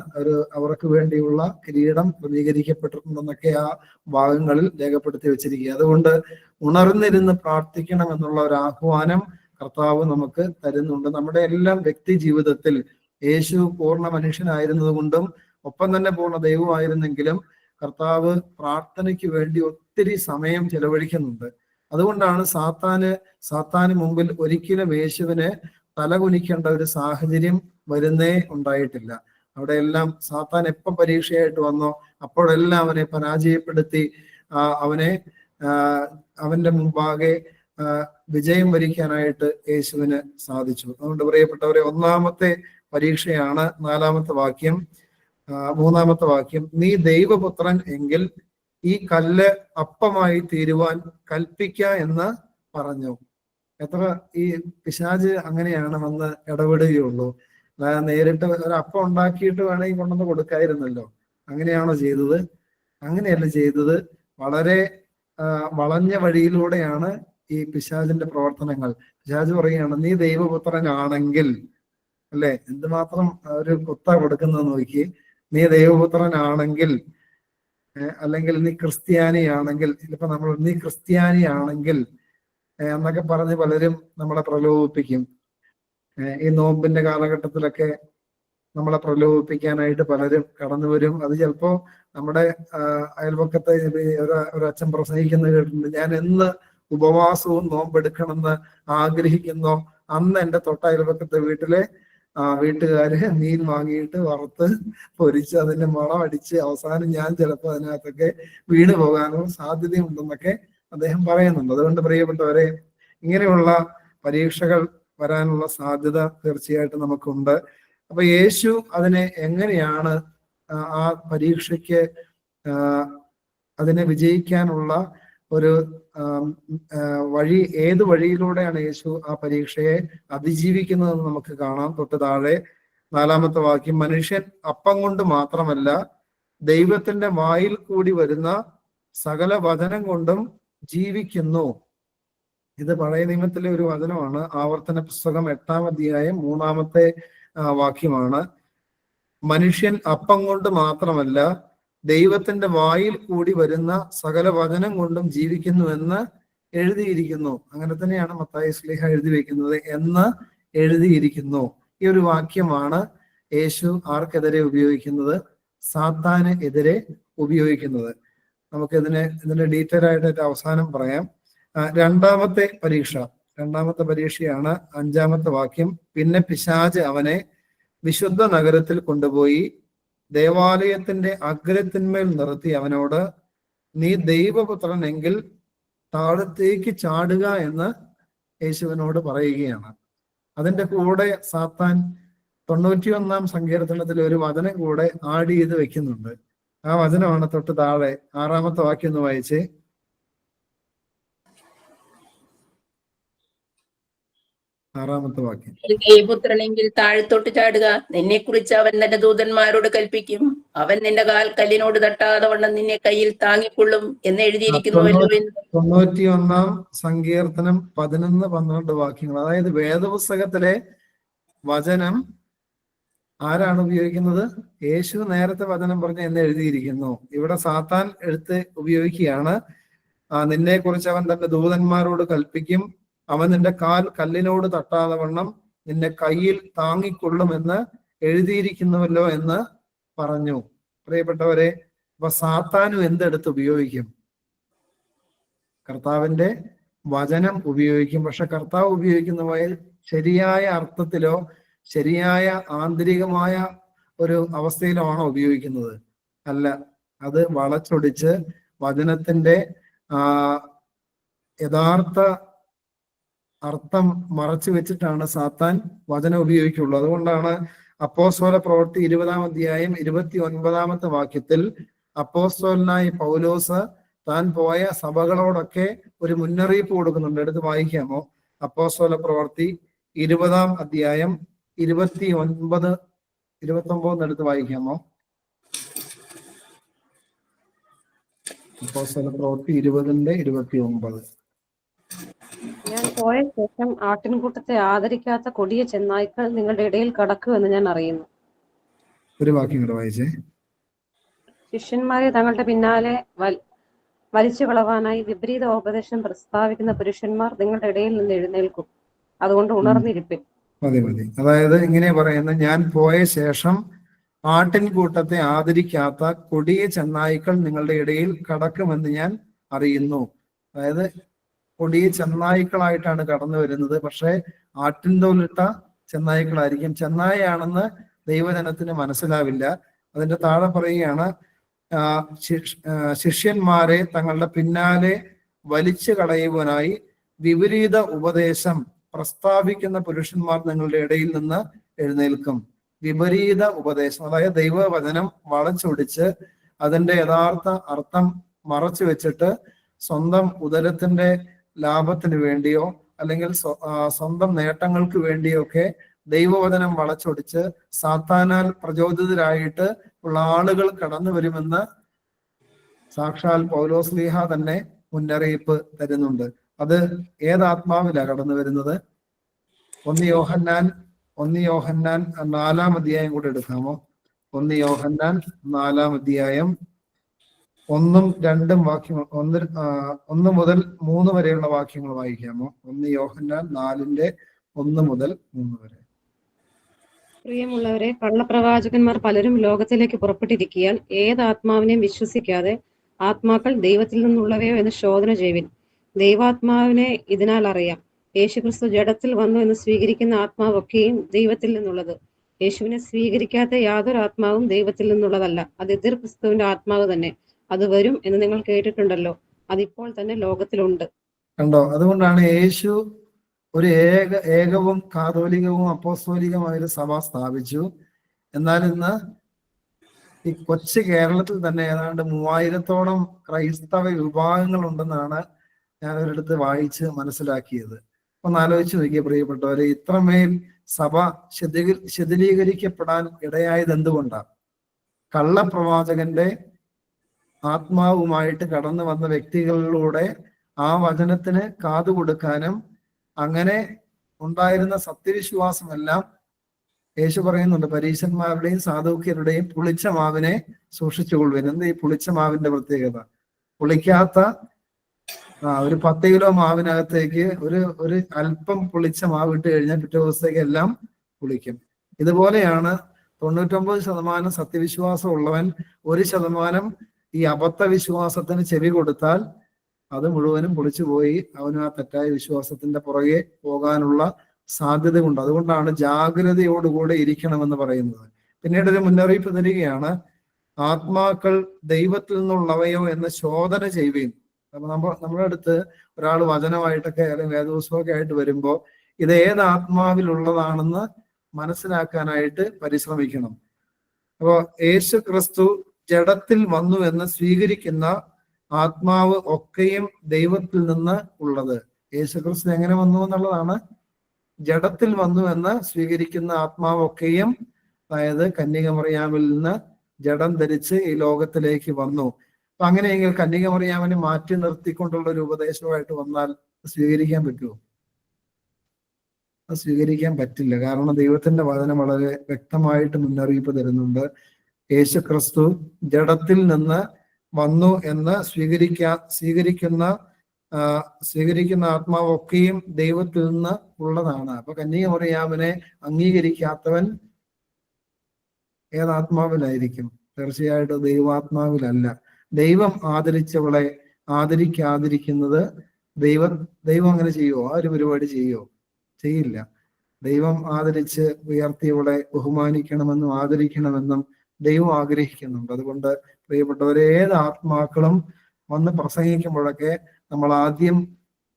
അവർക്ക് വേണ്ടിയുള്ള കിരീടം ക്രമീകരിക്കപ്പെട്ടിട്ടുണ്ടെന്നൊക്കെ ആ ഭാഗങ്ങളിൽ രേഖപ്പെടുത്തി വെച്ചിരിക്കുക. അതുകൊണ്ട് ഉണർന്നിരുന്ന് പ്രാർത്ഥിക്കണം എന്നുള്ള ഒരു ആഹ്വാനം കർത്താവ് നമുക്ക് തരുന്നുണ്ട്. നമ്മുടെ എല്ലാം വ്യക്തി ജീവിതത്തിൽ യേശു പൂർണ്ണ മനുഷ്യനായിരുന്നത് കൊണ്ടും ഒപ്പം തന്നെ പൂർണ്ണ ദൈവമായിരുന്നെങ്കിലും കർത്താവ് പ്രാർത്ഥനയ്ക്ക് വേണ്ടി ഒത്തിരി സമയം ചെലവഴിക്കുന്നുണ്ട്. അതുകൊണ്ടാണ് സാത്താന് മുമ്പിൽ ഒരിക്കലും യേശുവിനെ തലകുനിക്കേണ്ട ഒരു സാഹചര്യം വരുന്നേ ഉണ്ടായിട്ടില്ല. അവിടെ എല്ലാം സാത്താൻ എപ്പം പരീക്ഷയായിട്ട് വന്നോ അപ്പോഴെല്ലാം അവനെ പരാജയപ്പെടുത്തി അവന്റെ മുമ്പാകെ വിജയം വരിക്കാനായിട്ട് യേശുവിന് സാധിച്ചു. അതുകൊണ്ട് പ്രിയപ്പെട്ടവരെ, 1ാമത്തെ പരീക്ഷയാണ് 4ാമത്തെ വാക്യം. 3ാമത്തെ വാക്യം, നീ ദൈവപുത്രൻ എങ്കിൽ ഈ കല്ല് അപ്പമായി തീരുവാൻ കൽപ്പിക്ക എന്ന് പറഞ്ഞു. എത്ര ഈ പിശാച് അങ്ങനെയാണ് വന്ന് ഇടപെടുകയുള്ളൂ. അതായത് നേരിട്ട് ഒരു അപ്പം ഉണ്ടാക്കിയിട്ട് വേണമെങ്കിൽ കൊണ്ടുവന്ന് കൊടുക്കായിരുന്നല്ലോ. അങ്ങനെയാണോ ചെയ്തത്? അങ്ങനെയല്ല ചെയ്തത്. വളരെ വളഞ്ഞ വഴിയിലൂടെയാണ് ഈ പിശാചിന്റെ പ്രവർത്തനങ്ങൾ. പിശാച് പറയുകയാണ്, നീ ദൈവപുത്രനാണെങ്കിൽ, അല്ലെ, എന്തുമാത്രം ഒരു കുത്ത കൊടുക്കുന്നത് നോക്കി. നീ ദൈവപുത്രനാണെങ്കിൽ, അല്ലെങ്കിൽ നീ ക്രിസ്ത്യാനിയാണെങ്കിൽ, ഇപ്പൊ നീ ക്രിസ്ത്യാനിയാണെങ്കിൽ എന്നൊക്കെ പറഞ്ഞ് പലരും നമ്മളെ പ്രലോഭിപ്പിക്കും. ഈ നോമ്പിന്റെ കാലഘട്ടത്തിലൊക്കെ നമ്മളെ പ്രലോഭിപ്പിക്കാനായിട്ട് പലരും കടന്നു വരും. അത് ചിലപ്പോ നമ്മുടെ അയൽപക്കത്തെ ഒരു അച്ഛൻ പ്രസംഗിക്കുന്നത് കേട്ടിട്ടുണ്ട്. ഞാൻ എന്ന് ഉപവാസവും നോമ്പെടുക്കണമെന്ന് ആഗ്രഹിക്കുന്നോ അന്ന് എൻ്റെ തൊട്ട അയൽപക്കത്തെ വീട്ടുകാര് മീൻ വാങ്ങിയിട്ട് വറുത്ത് പൊരിച്ച് അതിന്റെ മണം അടിച്ച് അവസാനം ഞാൻ ചിലപ്പോൾ അതിനകത്തൊക്കെ വീണ് പോകാനുള്ള സാധ്യതയുണ്ടെന്നൊക്കെ അദ്ദേഹം പറയുന്നുണ്ട്. അതുകൊണ്ട് പ്രിയപ്പെട്ടവരെ, ഇങ്ങനെയുള്ള പരീക്ഷകൾ വരാനുള്ള സാധ്യത തീർച്ചയായിട്ടും നമുക്കുണ്ട്. അപ്പൊ യേശു അതിനെ എങ്ങനെയാണ് ആ പരീക്ഷയ്ക്ക് അതിനെ വിജയിക്കാനുള്ള ഒരു വഴി, ഏത് വഴിയിലൂടെയാണ് യേശു ആ പരീക്ഷയെ അതിജീവിക്കുന്നതെന്ന് നമുക്ക് കാണാം. തൊട്ട് താഴെ 4-ാമത്തെ വാക്യം, മനുഷ്യൻ അപ്പം കൊണ്ട് മാത്രമല്ല ദൈവത്തിന്റെ വായിൽ കൂടി വരുന്ന സകല വചനം കൊണ്ടും ജീവിക്കുന്നു. ഇത് പഴയ നിയമത്തിലെ ഒരു വചനമാണ്. ആവർത്തന പുസ്തകം 8-ാം അധ്യായം 3-ാമത്തെ വാക്യമാണ്. മനുഷ്യൻ അപ്പം കൊണ്ട് മാത്രമല്ല ദൈവത്തിന്റെ വായിൽ കൂടി വരുന്ന സകല വചനം കൊണ്ടും ജീവിക്കുന്നു എന്ന് എഴുതിയിരിക്കുന്നു. അങ്ങനെ തന്നെയാണ് മത്തായി ശ്ലീഹ എഴുതി വെക്കുന്നത്, എന്ന് എഴുതിയിരിക്കുന്നു. ഈ ഒരു വാക്യമാണ് യേശു ആർക്കെതിരെ ഉപയോഗിക്കുന്നത്? സാത്താന് എതിരെ ഉപയോഗിക്കുന്നത്. നമുക്ക് ഇതിന്റെ ഡീറ്റെയിൽ ആയിട്ട് അവസാനം പറയാം. രണ്ടാമത്തെ പരീക്ഷയാണ് 5-ാമത്തെ വാക്യം. പിന്നെ പിശാച് അവനെ വിശുദ്ധ നഗരത്തിൽ കൊണ്ടുപോയി ദേവാലയത്തിന്റെ അഗ്രത്തിന്മേൽ നിർത്തി അവനോട്, നീ ദൈവപുത്രനെങ്കിൽ താഴത്തേക്ക് ചാടുക എന്ന് യേശുവിനോട് പറയുകയാണ്. അതിന്റെ കൂടെ സാത്താൻ 91-ാം സങ്കീർത്തനത്തിൽ ഒരു വചനം കൂടെ ആഡ് ചെയ്ത് വെക്കുന്നുണ്ട്. ആ വചനമാണ് തൊട്ട് താഴെ 6-ാമത്തെ വാക്യം ഒന്ന് വായിച്ചേ. ആറാമത്തെ വാക്യം, ദൈവപുത്രനെങ്കിൽ താഴത്തോട്ട് ചാടുക, നിന്നെ കുറിച്ച് അവൻ തന്റെ ദൂതന്മാരോട് കൽപ്പിക്കും, അവൻ നിന്റെ കാൽ കല്ലിനോട് തട്ടാതെ വണ്ണം നിന്നെ കയ്യിൽ താങ്ങിക്കൊള്ളും എന്ന് എഴുതിയിരിക്കുന്നുവല്ലോ. 91-ാം സങ്കീർത്തനം 11-12 വാക്യങ്ങൾ. അതായത് വേദപുസ്തകത്തിലെ വചനം ആരാണ് ഉപയോഗിക്കുന്നത്? യേശു നേരത്തെ വചനം പറഞ്ഞ് എന്ന് എഴുതിയിരിക്കുന്നു. ഇവിടെ സാത്താൻ എടുത്ത് ഉപയോഗിക്കുകയാണ്. നിന്നെ കുറിച്ച് അവൻ തന്റെ ദൂതന്മാരോട് കൽപ്പിക്കും, അവൻ നിന്റെ കാൽ കല്ലിനോട് തട്ടാതെ വണ്ണം നിന്നെ കയ്യിൽ താങ്ങിക്കൊള്ളുമെന്ന് എഴുതിയിരിക്കുന്നുവല്ലോ എന്ന് പറഞ്ഞു. പ്രിയപ്പെട്ടവരെ, അപ്പൊ സാത്താനും എന്തെടുത്ത് ഉപയോഗിക്കും? കർത്താവിന്റെ വചനം ഉപയോഗിക്കും. പക്ഷെ കർത്താവ് ഉപയോഗിക്കുന്ന ശരിയായ അർത്ഥത്തിലോ ശരിയായ ആന്തരികമായ ഒരു അവസ്ഥയിലോ ആണോ ഉപയോഗിക്കുന്നത്? അല്ല, അത് വളച്ചൊടിച്ച് വചനത്തിന്റെ യഥാർത്ഥ അർത്ഥം മറച്ചു വെച്ചിട്ടാണ് സാത്താൻ വചനം ഉപയോഗിക്കുള്ളൂ. അതുകൊണ്ടാണ് അപ്പോസ്തല പ്രവൃത്തി 20-ാം അധ്യായം 29-ാമത്തെ വാക്യത്തിൽ അപ്പോസ്തലനായ പൗലോസ് താൻ പോയ സഭകളോടൊക്കെ ഒരു മുന്നറിയിപ്പ് കൊടുക്കുന്നുണ്ട്. എടുത്ത് വായിക്കാമോ? അപ്പോസ്തല പ്രവൃത്തി 20-ാം അധ്യായം 29 എടുത്ത് വായിക്കാമോ? അപ്പോസ്തല പ്രവൃത്തി 20-ന്റെ-29. ഞാൻ പോയ ശേഷം ആട്ടിൻകൂട്ടത്തെ ആദരിക്കാത്ത കൊടിയ ചെന്നായ്ക്കൾ നിങ്ങളുടെ ഇടയിൽ കടക്കുമെന്ന് ഞാൻ അറിയുന്നു. ഒരു വാക്യം കൂടെ വായിച്ചേ. ശിഷ്യന്മാരെ തങ്ങളുടെ പിന്നാലെ വലിച്ചു കളവാനായി വിപരീത ഉപദേശം പ്രസ്താവിക്കുന്ന പുരുഷന്മാർ നിങ്ങളുടെ ഇടയിൽ നിന്ന് എഴുന്നേൽക്കും. അതുകൊണ്ട് ഉണർന്നിരിപ്പിൻ. മതി. അതായത് ഇങ്ങനെ പറയുന്നത്, ഞാൻ പോയ ശേഷം ആട്ടിൻകൂട്ടത്തെ ആദരിക്കാത്ത കൊടിയ ചെന്നായ്ക്കൾ നിങ്ങളുടെ ഇടയിൽ കടക്കുമെന്ന് ഞാൻ അറിയുന്നു. അതായത് കൊടിയ ചെന്നായ്ക്കളായിട്ടാണ് കടന്നു വരുന്നത്. പക്ഷെ ആട്ടിൻതോലിട്ട ചെന്നായ്ക്കളായിരിക്കും. ചെന്നായാണെന്ന് ദൈവജനത്തിന് മനസ്സിലാവില്ല. അതിന്റെ താഴെ പറയുകയാണ്, ശിഷ്യന്മാരെ തങ്ങളുടെ പിന്നാലെ വലിച്ചു കളയുവാനായി വിപരീത ഉപദേശം പ്രസ്താവിക്കുന്ന പുരുഷന്മാർ നിങ്ങളുടെ ഇടയിൽ നിന്ന് എഴുന്നേൽക്കും. വിപരീത ഉപദേശം, അതായത് ദൈവവചനം വളച്ചൊടിച്ച് അതിന്റെ യഥാർത്ഥ അർത്ഥം മറച്ചു വെച്ചിട്ട് സ്വന്തം ഉദരത്തിന്റെ ലാഭത്തിന് വേണ്ടിയോ അല്ലെങ്കിൽ സ്വന്തം നേട്ടങ്ങൾക്ക് വേണ്ടിയോ ഒക്കെ ദൈവവചനം വളച്ചൊടിച്ച് സാത്താനാൽ പ്രചോദിതരായിട്ട് ഉള്ള ആളുകൾ കടന്നു വരുമെന്ന് സാക്ഷാൽ പൗലോസ്ലീഹ തന്നെ മുന്നറിയിപ്പ് തരുന്നുണ്ട്. അത് ഏതാത്മാവിലാ കടന്നു വരുന്നത്? 1 യോഹന്നാൻ 4-ാം അധ്യായം കൂടെ എടുക്കാമോ? 1 യോഹന്നാൻ 4-ാം അധ്യായം 1-2 വാക്യങ്ങൾ, 1 മുതൽ 3 വരെയുള്ള വാക്യങ്ങൾ വായിക്കാമോ? 1 യോഹന്നാൻ 4-ന്റെ 1 മുതൽ 3 വരെ. പ്രിയമുള്ളവരെ, കള്ളപ്രവാചകന്മാർ പലരും ലോകത്തിലേക്ക് പുറപ്പെട്ടിരിക്കാൻ ഏതാത്മാവിനെയും വിശ്വസിക്കാതെ ആത്മാക്കൾ ദൈവത്തിൽ നിന്നുള്ളവയോ എന്ന് ശോധന ചെയ്യുവിൻ. ദൈവാത്മാവിനെ ഇതിനാൽ അറിയാം, യേശുക്രിസ്തു ജഡത്തിൽ വന്നു എന്ന് സ്വീകരിക്കുന്ന ആത്മാവൊക്കെയും ദൈവത്തിൽ നിന്നുള്ളത്. യേശുവിനെ സ്വീകരിക്കാത്ത യാതൊരു ആത്മാവും ദൈവത്തിൽ നിന്നുള്ളതല്ല. അത് എതിർ ക്രിസ്തുവിന്റെ ആത്മാവ് തന്നെ. അത് വരും എന്ന് നിങ്ങൾ കേട്ടിട്ടുണ്ടല്ലോ, അതിപ്പോൾ തന്നെ ലോകത്തിലുണ്ട്. കണ്ടോ? അതുകൊണ്ടാണ് യേശു ഒരു ഏകവും കാതോലികവും അപ്പോസ്തോലികമായൊരു സഭ സ്ഥാപിച്ചു. എന്നാൽ ഇന്ന് ഈ കൊച്ചു കേരളത്തിൽ തന്നെ ഏതാണ്ട് 3000-ഓളം ക്രൈസ്തവ വിഭാഗങ്ങൾ ഉണ്ടെന്നാണ് ഞാൻ ഒരിടത്ത് വായിച്ച് മനസ്സിലാക്കിയത്. ഒന്ന് ആലോചിച്ച് നോക്കിയ പ്രിയപ്പെട്ടവരെ, ഇത്രമേൽ സഭ ശിഥിലീകരിക്കപ്പെടാൻ ഇടയായത് എന്തുകൊണ്ടാണ്? കള്ളപ്രവാചകന്റെ ആത്മാവുമായിട്ട് കടന്നു വന്ന വ്യക്തികളിലൂടെ ആ വചനത്തിന് കാതുകൊടുക്കാനും അങ്ങനെ ഉണ്ടായിരുന്ന സത്യവിശ്വാസമെല്ലാം യേശു പറയുന്നുണ്ട്, പരീശന്മാരുടെയും സാധുക്യരുടെയും പുളിച്ച മാവിനെ സൂക്ഷിച്ചുകൊള്ളുവിൻ. എന്ത് ഈ പുളിച്ച മാവിന്റെ പ്രത്യേകത? പുളിക്കാത്ത ഒരു 10 കിലോ മാവിനകത്തേക്ക് ഒരു അല്പം പുളിച്ച മാവ് ഇട്ട് കഴിഞ്ഞാൽ പിറ്റേ ദിവസത്തേക്ക് എല്ലാം പുളിക്കും. ഇതുപോലെയാണ് 99% സത്യവിശ്വാസം ഉള്ളവൻ 1% ഈ അബദ്ധ വിശ്വാസത്തിന് ചെവി കൊടുത്താൽ അത് മുഴുവനും പൊളിച്ചു പോയി അവനും ആ തെറ്റായ വിശ്വാസത്തിന്റെ പുറകെ പോകാനുള്ള സാധ്യതയുണ്ട്. അതുകൊണ്ടാണ് ജാഗ്രതയോടുകൂടെ ഇരിക്കണമെന്ന് പറയുന്നത്. പിന്നീട് ഒരു മുന്നറിയിപ്പ് തരികയാണ്, ആത്മാക്കൾ ദൈവത്തിൽ നിന്നുള്ളവയോ എന്ന് ശോധന ചെയ്യുകയും. അപ്പൊ നമ്മുടെ അടുത്ത് ഒരാൾ വചനമായിട്ടൊക്കെ അല്ലെങ്കിൽ വേദപുസ്തകമൊക്കെ ആയിട്ട് വരുമ്പോൾ ഇത് ഏത് ആത്മാവിലുള്ളതാണെന്ന് മനസ്സിലാക്കാനായിട്ട് പരിശ്രമിക്കണം. അപ്പോ യേശു ക്രിസ്തു ജഡത്തിൽ വന്നു എന്ന് സ്വീകരിക്കുന്ന ആത്മാവ് ഒക്കെയും ദൈവത്തിൽ നിന്ന് ഉള്ളത്. യേശു ക്രിസ്തു എങ്ങനെ വന്നു എന്നുള്ളതാണ്. ജഡത്തിൽ വന്നു എന്ന് സ്വീകരിക്കുന്ന ആത്മാവൊക്കെയും, അതായത് കന്യകമറിയാമിൽ നിന്ന് ജഡം ധരിച്ച് ഈ ലോകത്തിലേക്ക് വന്നു. അപ്പൊ അങ്ങനെയെങ്കിൽ കന്യകമറിയാമിനെ മാറ്റി നിർത്തിക്കൊണ്ടുള്ള ഒരു ഉപദേശമായിട്ട് വന്നാൽ സ്വീകരിക്കാൻ പറ്റുമോ? അത് സ്വീകരിക്കാൻ പറ്റില്ല. കാരണം ദൈവത്തിന്റെ വചനം വളരെ വ്യക്തമായിട്ട് മുന്നറിയിപ്പ് തരുന്നുണ്ട്. യേശു ക്രിസ്തു ജഡത്തിൽ നിന്ന് വന്നു എന്ന് സ്വീകരിക്കുന്ന ആത്മാവൊക്കെയും ദൈവത്തിൽ നിന്ന് ഉള്ളതാണ്. അപ്പൊ കന്യകമറിയാമിനെ അംഗീകരിക്കാത്തവൻ ഏതാത്മാവിലായിരിക്കും? തീർച്ചയായിട്ടും ദൈവാത്മാവിലല്ല. ദൈവം ആദരിച്ചവളെ ആദരിക്കാതിരിക്കുന്നത് ദൈവം അങ്ങനെ ചെയ്യുമോ? ആ ഒരു പരിപാടി ചെയ്യുമോ? ചെയ്യില്ല. ദൈവം ആദരിച്ച് ഉയർത്തിയവളെ ബഹുമാനിക്കണമെന്നും ആദരിക്കണമെന്നും ദൈവം ആഗ്രഹിക്കുന്നുണ്ട്. അതുകൊണ്ട് പ്രിയപ്പെട്ടവരെ, ഏത് ആത്മാക്കളും വന്ന് പ്രസംഗിക്കുമ്പോഴൊക്കെ നമ്മൾ ആദ്യം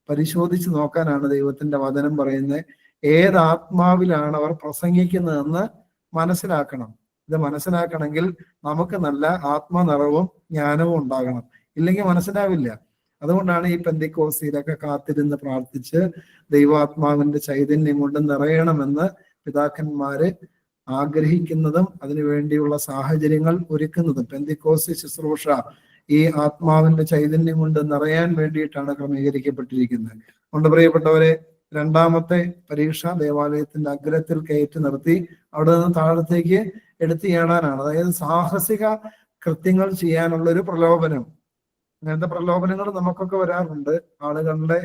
പരിശോധിച്ച് നോക്കാനാണ് ദൈവത്തിന്റെ വചനം പറയുന്നത്. ഏത് ആത്മാവിലാണ് അവർ പ്രസംഗിക്കുന്നതെന്ന് മനസ്സിലാക്കണം. ഇത് മനസ്സിലാക്കണമെങ്കിൽ നമുക്ക് നല്ല ആത്മനിറവും ജ്ഞാനവും ഉണ്ടാകണം. ഇല്ലെങ്കിൽ മനസ്സിലാവില്ല. അതുകൊണ്ടാണ് ഈ പെന്തിക്കോസ്തിയിലൊക്കെ കാത്തിരുന്ന് പ്രാർത്ഥിച്ച് ദൈവാത്മാവിന്റെ ചൈതന്യം കൊണ്ട് നിറയണമെന്ന് പിതാക്കന്മാര് ആഗ്രഹിക്കുന്നതും അതിനുവേണ്ടിയുള്ള സാഹചര്യങ്ങൾ ഒരുക്കുന്നതും. പെന്തിക്കോസ്തി ശുശ്രൂഷ ഈ ആത്മാവിന്റെ ചൈതന്യം കൊണ്ട് നിറയാൻ വേണ്ടിയിട്ടാണ് ക്രമീകരിക്കപ്പെട്ടിരിക്കുന്നത്. അതുകൊണ്ട് പ്രിയപ്പെട്ടവരെ, രണ്ടാമത്തെ പരീക്ഷ ദേവാലയത്തിന്റെ അഗ്രത്തിൽ കയറ്റി നിർത്തി അവിടെ നിന്ന് താഴത്തേക്ക് എടുത്തു ചാടാനാണ്. അതായത് സാഹസിക കൃത്യങ്ങൾ ചെയ്യാനുള്ള ഒരു പ്രലോഭനം. അങ്ങനത്തെ പ്രലോഭനങ്ങൾ നമുക്കൊക്കെ വരാറുണ്ട്. ആളുകളുടെ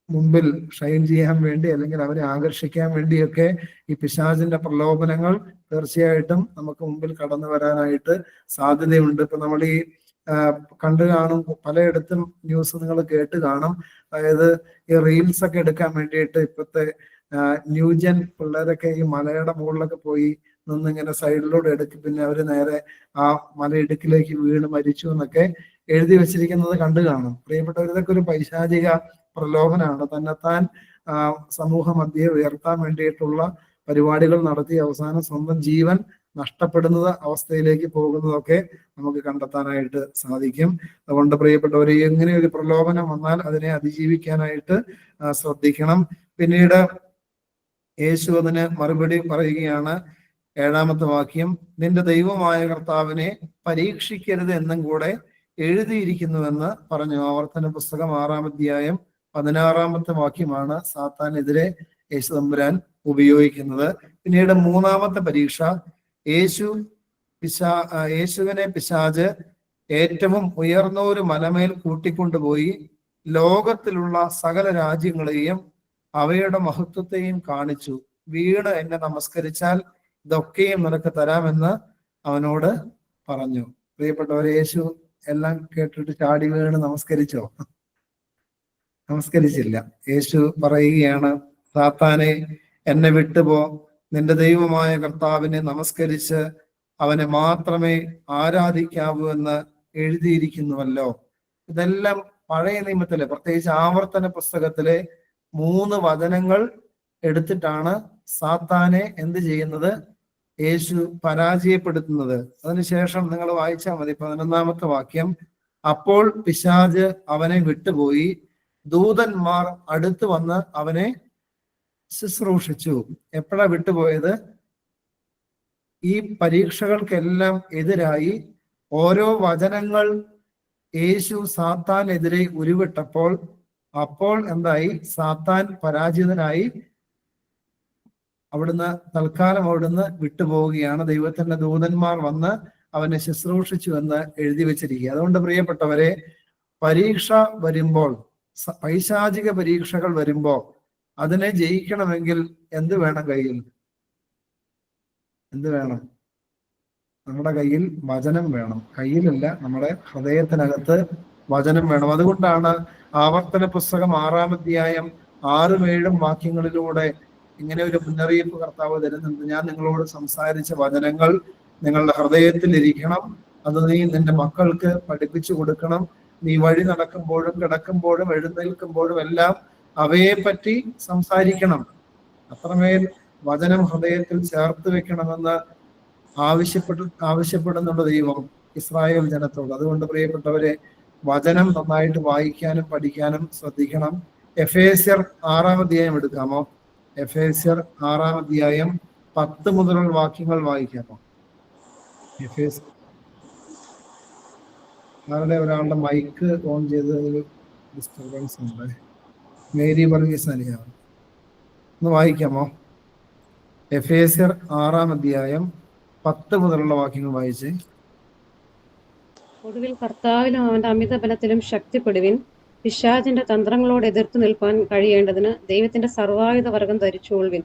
മുമ്പിൽ ഷൈൻ ചെയ്യാൻ വേണ്ടി അല്ലെങ്കിൽ അവരെ ആകർഷിക്കാൻ വേണ്ടിയൊക്കെ ഈ പിശാചിന്റെ പ്രലോഭനങ്ങൾ തീർച്ചയായിട്ടും നമുക്ക് മുമ്പിൽ കടന്നു വരാനായിട്ട് സാധ്യതയുണ്ട്. ഇപ്പൊ നമ്മൾ ഈ കണ്ടു കാണും, പലയിടത്തും ന്യൂസ് നിങ്ങൾ കേട്ട് കാണും. അതായത് ഈ റീൽസ് ഒക്കെ എടുക്കാൻ വേണ്ടിയിട്ട് ഇപ്പോഴത്തെ ന്യൂജൻ പിള്ളേരൊക്കെ ഈ മലയുടെ മുകളിലൊക്കെ പോയി നിന്നിങ്ങനെ സൈഡിലൂടെ എടുക്കും, പിന്നെ അവര് നേരെ ആ മലയിടുക്കിലേക്ക് വീണ് മരിച്ചു എന്നൊക്കെ എഴുതി വെച്ചിരിക്കുന്നത് കണ്ടു കാണും. പ്രിയപ്പെട്ടവർ, ഇതൊക്കെ ഒരു പൈശാചിക പ്രലോഭനമാണ്. തന്നെത്താൻ സമൂഹ മധ്യേ ഉയർത്താൻ വേണ്ടിയിട്ടുള്ള പരിപാടികൾ നടത്തി അവസാനം സ്വന്തം ജീവൻ നഷ്ടപ്പെടുന്നത് അവസ്ഥയിലേക്ക് പോകുന്നതൊക്കെ നമുക്ക് കണ്ടെത്താനായിട്ട് സാധിക്കും. അതുകൊണ്ട് പ്രിയപ്പെട്ടവരെ, എങ്ങനെ ഒരു പ്രലോഭനം വന്നാൽ അതിനെ അതിജീവിക്കാനായിട്ട് ശ്രദ്ധിക്കണം. പിന്നീട് യേശു അതിന് മറുപടി പറയുകയാണ്. 7-ാമത്തെ വാക്യം, നിന്റെ ദൈവമായ കർത്താവിനെ പരീക്ഷിക്കരുത് എന്നും കൂടെ എഴുതിയിരിക്കുന്നുവെന്ന് പറഞ്ഞു. ആവർത്തന പുസ്തകം 6-ാം അധ്യായം 16-ാമത്തെ വാക്യമാണ് സാത്താനെതിരെ യേശു തമ്പുരാൻ ഉപയോഗിക്കുന്നത്. പിന്നീട് 3-ാമത്തെ പരീക്ഷ, യേശുവിനെ പിശാച് ഏറ്റവും ഉയർന്ന ഒരു മലമേൽ കൂട്ടിക്കൊണ്ടുപോയി ലോകത്തിലുള്ള സകല രാജ്യങ്ങളെയും അവയുടെ മഹത്വത്തെയും കാണിച്ചു. വീണ് എന്നെ നമസ്കരിച്ചാൽ ഇതൊക്കെയും നിനക്ക് തരാമെന്ന് അവനോട് പറഞ്ഞു. പ്രിയപ്പെട്ടവരെ, യേശു എല്ലാം കേട്ടിട്ട് ചാടി വീണ് നമസ്കരിച്ചോ? നമസ്കരിച്ചില്ല. യേശു പറയുകയാണ്, സാത്താനെ, എന്നെ വിട്ടുപോ, നിന്റെ ദൈവമായ കർത്താവിനെ നമസ്കരിച്ച് അവനെ മാത്രമേ ആരാധിക്കാവൂ എന്ന് എഴുതിയിരിക്കുന്നുവല്ലോ. ഇതെല്ലാം പഴയ നിയമത്തിലെ, പ്രത്യേകിച്ച് ആവർത്തന പുസ്തകത്തിലെ 3 വചനങ്ങൾ എടുത്തിട്ടാണ് സാത്താനെ എന്ത് ചെയ്യുന്നത്? യേശു പരാജയപ്പെടുത്തുന്നത്. അതിനുശേഷം നിങ്ങൾ വായിച്ചാൽ മതി 11-ാമത്തെ വാക്യം, അപ്പോൾ പിശാച് അവനെ വിട്ടുപോയി, ദൂതന്മാർ അടുത്ത് വന്ന് അവനെ ശുശ്രൂഷിച്ചു. എപ്പോഴാ വിട്ടുപോയത്? ഈ പരീക്ഷകൾക്കെല്ലാം എതിരായി ഓരോ വചനങ്ങൾ യേശു സാത്താനെതിരെ ഉരുവിട്ടപ്പോൾ അപ്പോൾ എന്തായി? സാത്താൻ പരാജിതനായി അവിടുന്ന് തൽക്കാലം അവിടുന്ന് വിട്ടുപോവുകയാണ്. ദൈവത്തിന്റെ ദൂതന്മാർ വന്ന് അവനെ ശുശ്രൂഷിച്ചു എന്ന് എഴുതി വെച്ചിരിക്കുക. അതുകൊണ്ട് പ്രിയപ്പെട്ടവരെ, പരീക്ഷ വരുമ്പോൾ, പൈശാചിക പരീക്ഷകൾ വരുമ്പോൾ അതിനെ ജയിക്കണമെങ്കിൽ എന്ത് വേണം? കയ്യിൽ എന്ത് വേണം? നമ്മുടെ കയ്യിൽ വചനം വേണം. കയ്യിലല്ല, നമ്മുടെ ഹൃദയത്തിനകത്ത് വചനം വേണം. അതുകൊണ്ടാണ് ആവർത്തന പുസ്തകം 6-ാം അധ്യായം 6-7 വാക്യങ്ങളിലൂടെ ഇങ്ങനെ ഒരു മുന്നറിയിപ്പ് കർത്താവ് തരുന്നുണ്ട്. ഞാൻ നിങ്ങളോട് സംസാരിച്ച വചനങ്ങൾ നിങ്ങളുടെ ഹൃദയത്തിൽ ഇരിക്കണം. അത് നീ നിന്റെ മക്കൾക്ക് പഠിപ്പിച്ചു കൊടുക്കണം. നീ വഴി നടക്കുമ്പോഴും കിടക്കുമ്പോഴും എഴുന്നേൽക്കുമ്പോഴും എല്ലാം അവയെ പറ്റി സംസാരിക്കണം. അത്രമേൽ വചനം ഹൃദയത്തിൽ ചേർത്ത് വെക്കണമെന്ന് ആവശ്യപ്പെടുന്നുണ്ട് ദൈവം ഇസ്രായേൽ ജനത്തോട്. അതുകൊണ്ട് പ്രിയപ്പെട്ടവരെ, വചനം നന്നായിട്ട് വായിക്കാനും പഠിക്കാനും ശ്രദ്ധിക്കണം. എഫേസ്യർ 6-ാം അധ്യായം എടുക്കാമോ? എഫേസ്യർ 6-ാം അധ്യായം 10 മുതലുള്ള വാക്യങ്ങൾ വായിക്കാമോ? ഒരാളുടെ മൈക്ക് ഓൺ ചെയ്ത് ഡിസ്റ്റർബൻസ് ഉണ്ട്. മേരി വർഗീസ് അലിയാണ്. ഒന്ന് വായിക്കാമോ? എഫേസ്യർ 6-ാം അധ്യായം 10 മുതലുള്ള വാക്യങ്ങൾ വായിച്ചേ. ഒടുവിൽ കർത്താവിലും അവന്റെ അമിത ബലത്തിലും ശക്തിപ്പെടുവിൻ. പിശാചിന്റെ തന്ത്രങ്ങളോട് എതിർത്ത് നിൽപ്പാൻ കഴിയേണ്ടതിന് ദൈവത്തിന്റെ സർവായുധ വർഗം ധരിച്ചുകൊള്ളുവിൻ.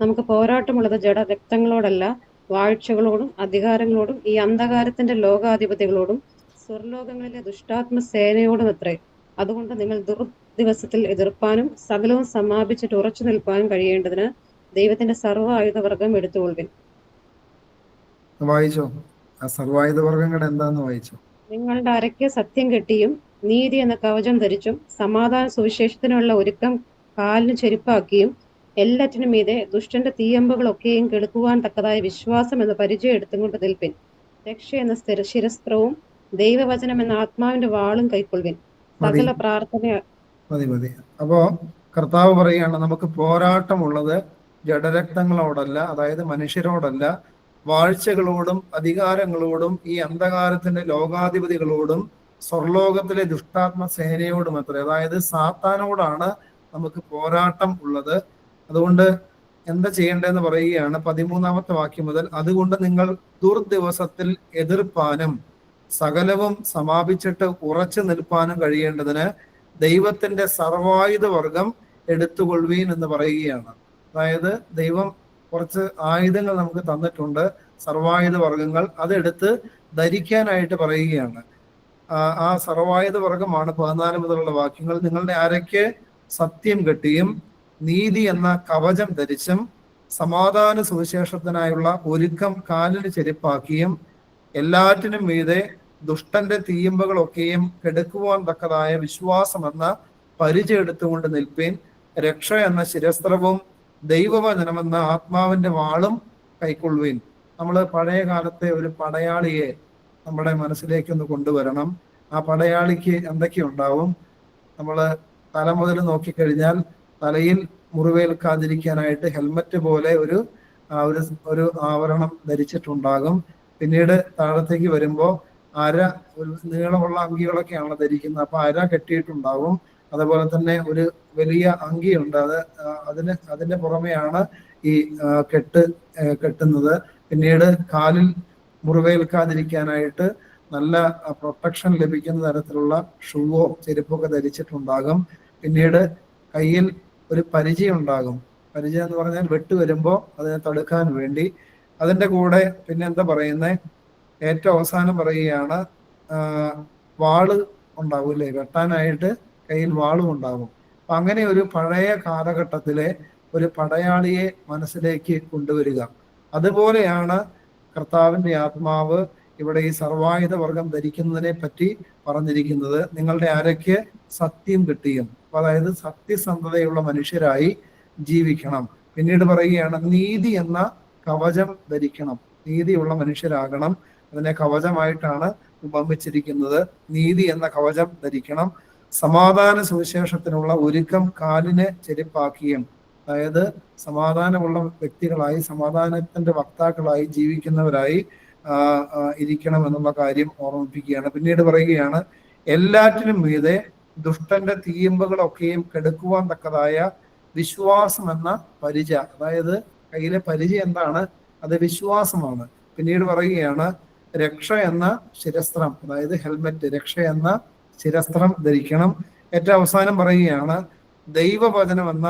നമുക്ക് പോരാട്ടമുള്ളത് ജഡരക്തങ്ങളോടല്ല, വാഴ്ചകളോടും അധികാരങ്ങളോടും ഈ അന്ധകാരത്തിന്റെ ലോകാധിപതികളോടും സ്വർലോകങ്ങളിലെ ദുഷ്ടാത്മ സേനയോടും അത്രേ. അതുകൊണ്ട് നിങ്ങൾ ദുർദിവസത്തിൽ എതിർപ്പാനും സകലവും സമാപിച്ചിട്ട് ഉറച്ചു നിൽപ്പാനും കഴിയേണ്ടതിന് ദൈവത്തിന്റെ സർവായുധ വർഗം എടുത്തുകൊള്ളുവിൻ. വായിച്ചോ? ആ സർവായുധ വർഗങ്ങൾ എന്താന്ന് വായിച്ചോ? നിങ്ങളുടെ അരയ്ക്ക് സത്യം കെട്ടിയും നീതി എന്ന കവചം ധരിച്ചും സമാധാന സുവിശേഷത്തിനുള്ള ഒരുക്കം കാലിന് ചെരുപ്പാക്കിയും എല്ലാറ്റിനും മീതെ ദുഷ്ടന്റെ തീയമ്പുകളൊക്കെയും കെടുക്കുവാൻ തക്കതായ വിശ്വാസം എന്ന പരിചയം എടുത്തുകൊണ്ട് നിൽപ്പിൻ. രക്ഷ എന്ന ശിരസ്ത്രവും ദൈവവചനം എന്ന ആത്മാവിന്റെ വാളും കൈക്കൊള്ളുവിൻ. സകല പ്രാർത്ഥന. മതി. അപ്പോ കർത്താവ് പറയുകയാണ്, നമുക്ക് പോരാട്ടമുള്ളത് ജഡരക്തങ്ങളോടല്ല, അതായത് മനുഷ്യരോടല്ല, വാഴ്ചകളോടും അധികാരങ്ങളോടും ഈ അന്ധകാരത്തിന്റെ ലോകാധിപതികളോടും സ്വർലോകത്തിലെ ദുഷ്ടാത്മ സേനയോടും അത്ര, അതായത് സാത്താനോടാണ് നമുക്ക് പോരാട്ടം ഉള്ളത്. അതുകൊണ്ട് എന്താ ചെയ്യേണ്ടതെന്ന് പറയുകയാണ് 13-ാമത്തെ വാക്യം മുതൽ. അതുകൊണ്ട് നിങ്ങൾ ദുർദിവസത്തിൽ എതിർപ്പാനും സകലവും സമാപിച്ചിട്ട് ഉറച്ചു നിൽപ്പാനും കഴിയേണ്ടതിന് ദൈവത്തിന്റെ സർവായുധ വർഗം എടുത്തുകൊള്ളുവീൻ എന്ന് പറയുകയാണ്. അതായത് ദൈവം കുറച്ച് ആയുധങ്ങൾ നമുക്ക് തന്നിട്ടുണ്ട്, സർവായുധ വർഗങ്ങൾ, അതെടുത്ത് ധരിക്കാനായിട്ട് പറയുകയാണ്. ആ സർവായുധ വർഗമാണ് 14 മുതലുള്ള വാക്യങ്ങൾ. നിങ്ങളുടെ അരയ്ക്ക് സത്യം കെട്ടിയും നീതി എന്ന കവചം ധരിച്ചും സമാധാന സുവിശേഷത്തിനായുള്ള ഒരുക്കം കാലിന് ചെരുപ്പാക്കിയും എല്ലാറ്റിനും മീതെ ദുഷ്ടന്റെ തീയമ്പുകളൊക്കെയും കെടുക്കുവാൻ തക്കതായ വിശ്വാസമെന്ന പരിചയം എടുത്തുകൊണ്ട് നിൽപ്പീൻ. രക്ഷ എന്ന ശിരസ്ത്രവും ദൈവവചനമെന്ന ആത്മാവിന്റെ വാളും കൈക്കൊള്ളുവീൻ. നമ്മൾ പഴയ കാലത്തെ ഒരു പടയാളിയെ നമ്മുടെ മനസ്സിലേക്ക് ഒന്ന് കൊണ്ടുവരണം. ആ പടയാളിക്ക് എന്തൊക്കെ ഉണ്ടാവും? നമ്മൾ തല മുതൽ നോക്കിക്കഴിഞ്ഞാൽ തലയിൽ മുറിവേൽക്കാതിരിക്കാനായിട്ട് ഹെൽമറ്റ് പോലെ ഒരു ആവരണം ധരിച്ചിട്ടുണ്ടാകും. പിന്നീട് താഴത്തേക്ക് വരുമ്പോൾ അര, ഒരു നീളമുള്ള അങ്കികളൊക്കെയാണ് ധരിക്കുന്നത്, അപ്പൊ അര കെട്ടിയിട്ടുണ്ടാവും. അതുപോലെ തന്നെ ഒരു വലിയ അങ്കിയുണ്ട്, അതിന്റെ പുറമെയാണ് ഈ കെട്ടുന്നത്. പിന്നീട് കാലിൽ മുറിവേൽക്കാതിരിക്കാനായിട്ട് നല്ല പ്രൊട്ടക്ഷൻ ലഭിക്കുന്ന തരത്തിലുള്ള ഷൂവോ ചെരുപ്പൊക്കെ ധരിച്ചിട്ടുണ്ടാകും. പിന്നീട് കയ്യിൽ ഒരു പരിച ഉണ്ടാകും. പരിച എന്ന് പറഞ്ഞാൽ വെട്ട് വരുമ്പോൾ അതിനെ തടുക്കാൻ വേണ്ടി. അതിന്റെ കൂടെ പിന്നെ എന്താ പറയുന്നത്, ഏറ്റവും അവസാനം പറയുകയാണ് വാള് ഉണ്ടാവും അല്ലേ, വെട്ടാനായിട്ട് കയ്യിൽ വാളും ഉണ്ടാകും. അപ്പൊ അങ്ങനെ ഒരു പഴയ കാലഘട്ടത്തിലെ ഒരു പടയാളിയെ മനസ്സിലേക്ക് കൊണ്ടുവരിക. അതുപോലെയാണ് കർത്താവിന്റെ ആത്മാവ് ഇവിടെ ഈ സർവായുധ വർഗം ധരിക്കുന്നതിനെ പറ്റി പറഞ്ഞിരിക്കുന്നത്. നിങ്ങളുടെ അരയ്ക്ക് സത്യം കിട്ടിയും, അതായത് സത്യസന്ധതയുള്ള മനുഷ്യരായി ജീവിക്കണം. പിന്നീട് പറയുകയാണ് നീതി എന്ന കവചം ധരിക്കണം, നീതിയുള്ള മനുഷ്യരാകണം. അതിനെ കവചമായിട്ടാണ് ഉപമിച്ചിരിക്കുന്നത്. നീതി എന്ന കവചം ധരിക്കണം. സമാധാന സുവിശേഷത്തിനുള്ള ഒരുക്കം കാലിന് ചെരുപ്പാക്കിയും, അതായത് സമാധാനമുള്ള വ്യക്തികളായി, സമാധാനത്തിന്റെ വക്താക്കളായി ജീവിക്കുന്നവരായി ഇരിക്കണം എന്നുള്ള കാര്യം ഓർമ്മിപ്പിക്കുകയാണ്. പിന്നീട് പറയുകയാണ് എല്ലാറ്റിനും മീതെ ദുഷ്ടന്റെ തീയമ്പുകളൊക്കെയും കെടുക്കുവാൻ തക്കതായ വിശ്വാസം എന്ന പരിച. അതായത് കയ്യിലെ പരിച എന്താണ്? അത് വിശ്വാസമാണ്. പിന്നീട് പറയുകയാണ് രക്ഷ എന്ന ശിരസ്ത്രം, അതായത് ഹെൽമെറ്റ്, രക്ഷ എന്ന ശിരസ്ത്രം ധരിക്കണം. ഏറ്റവും അവസാനം പറയുകയാണ് ദൈവവചനം എന്ന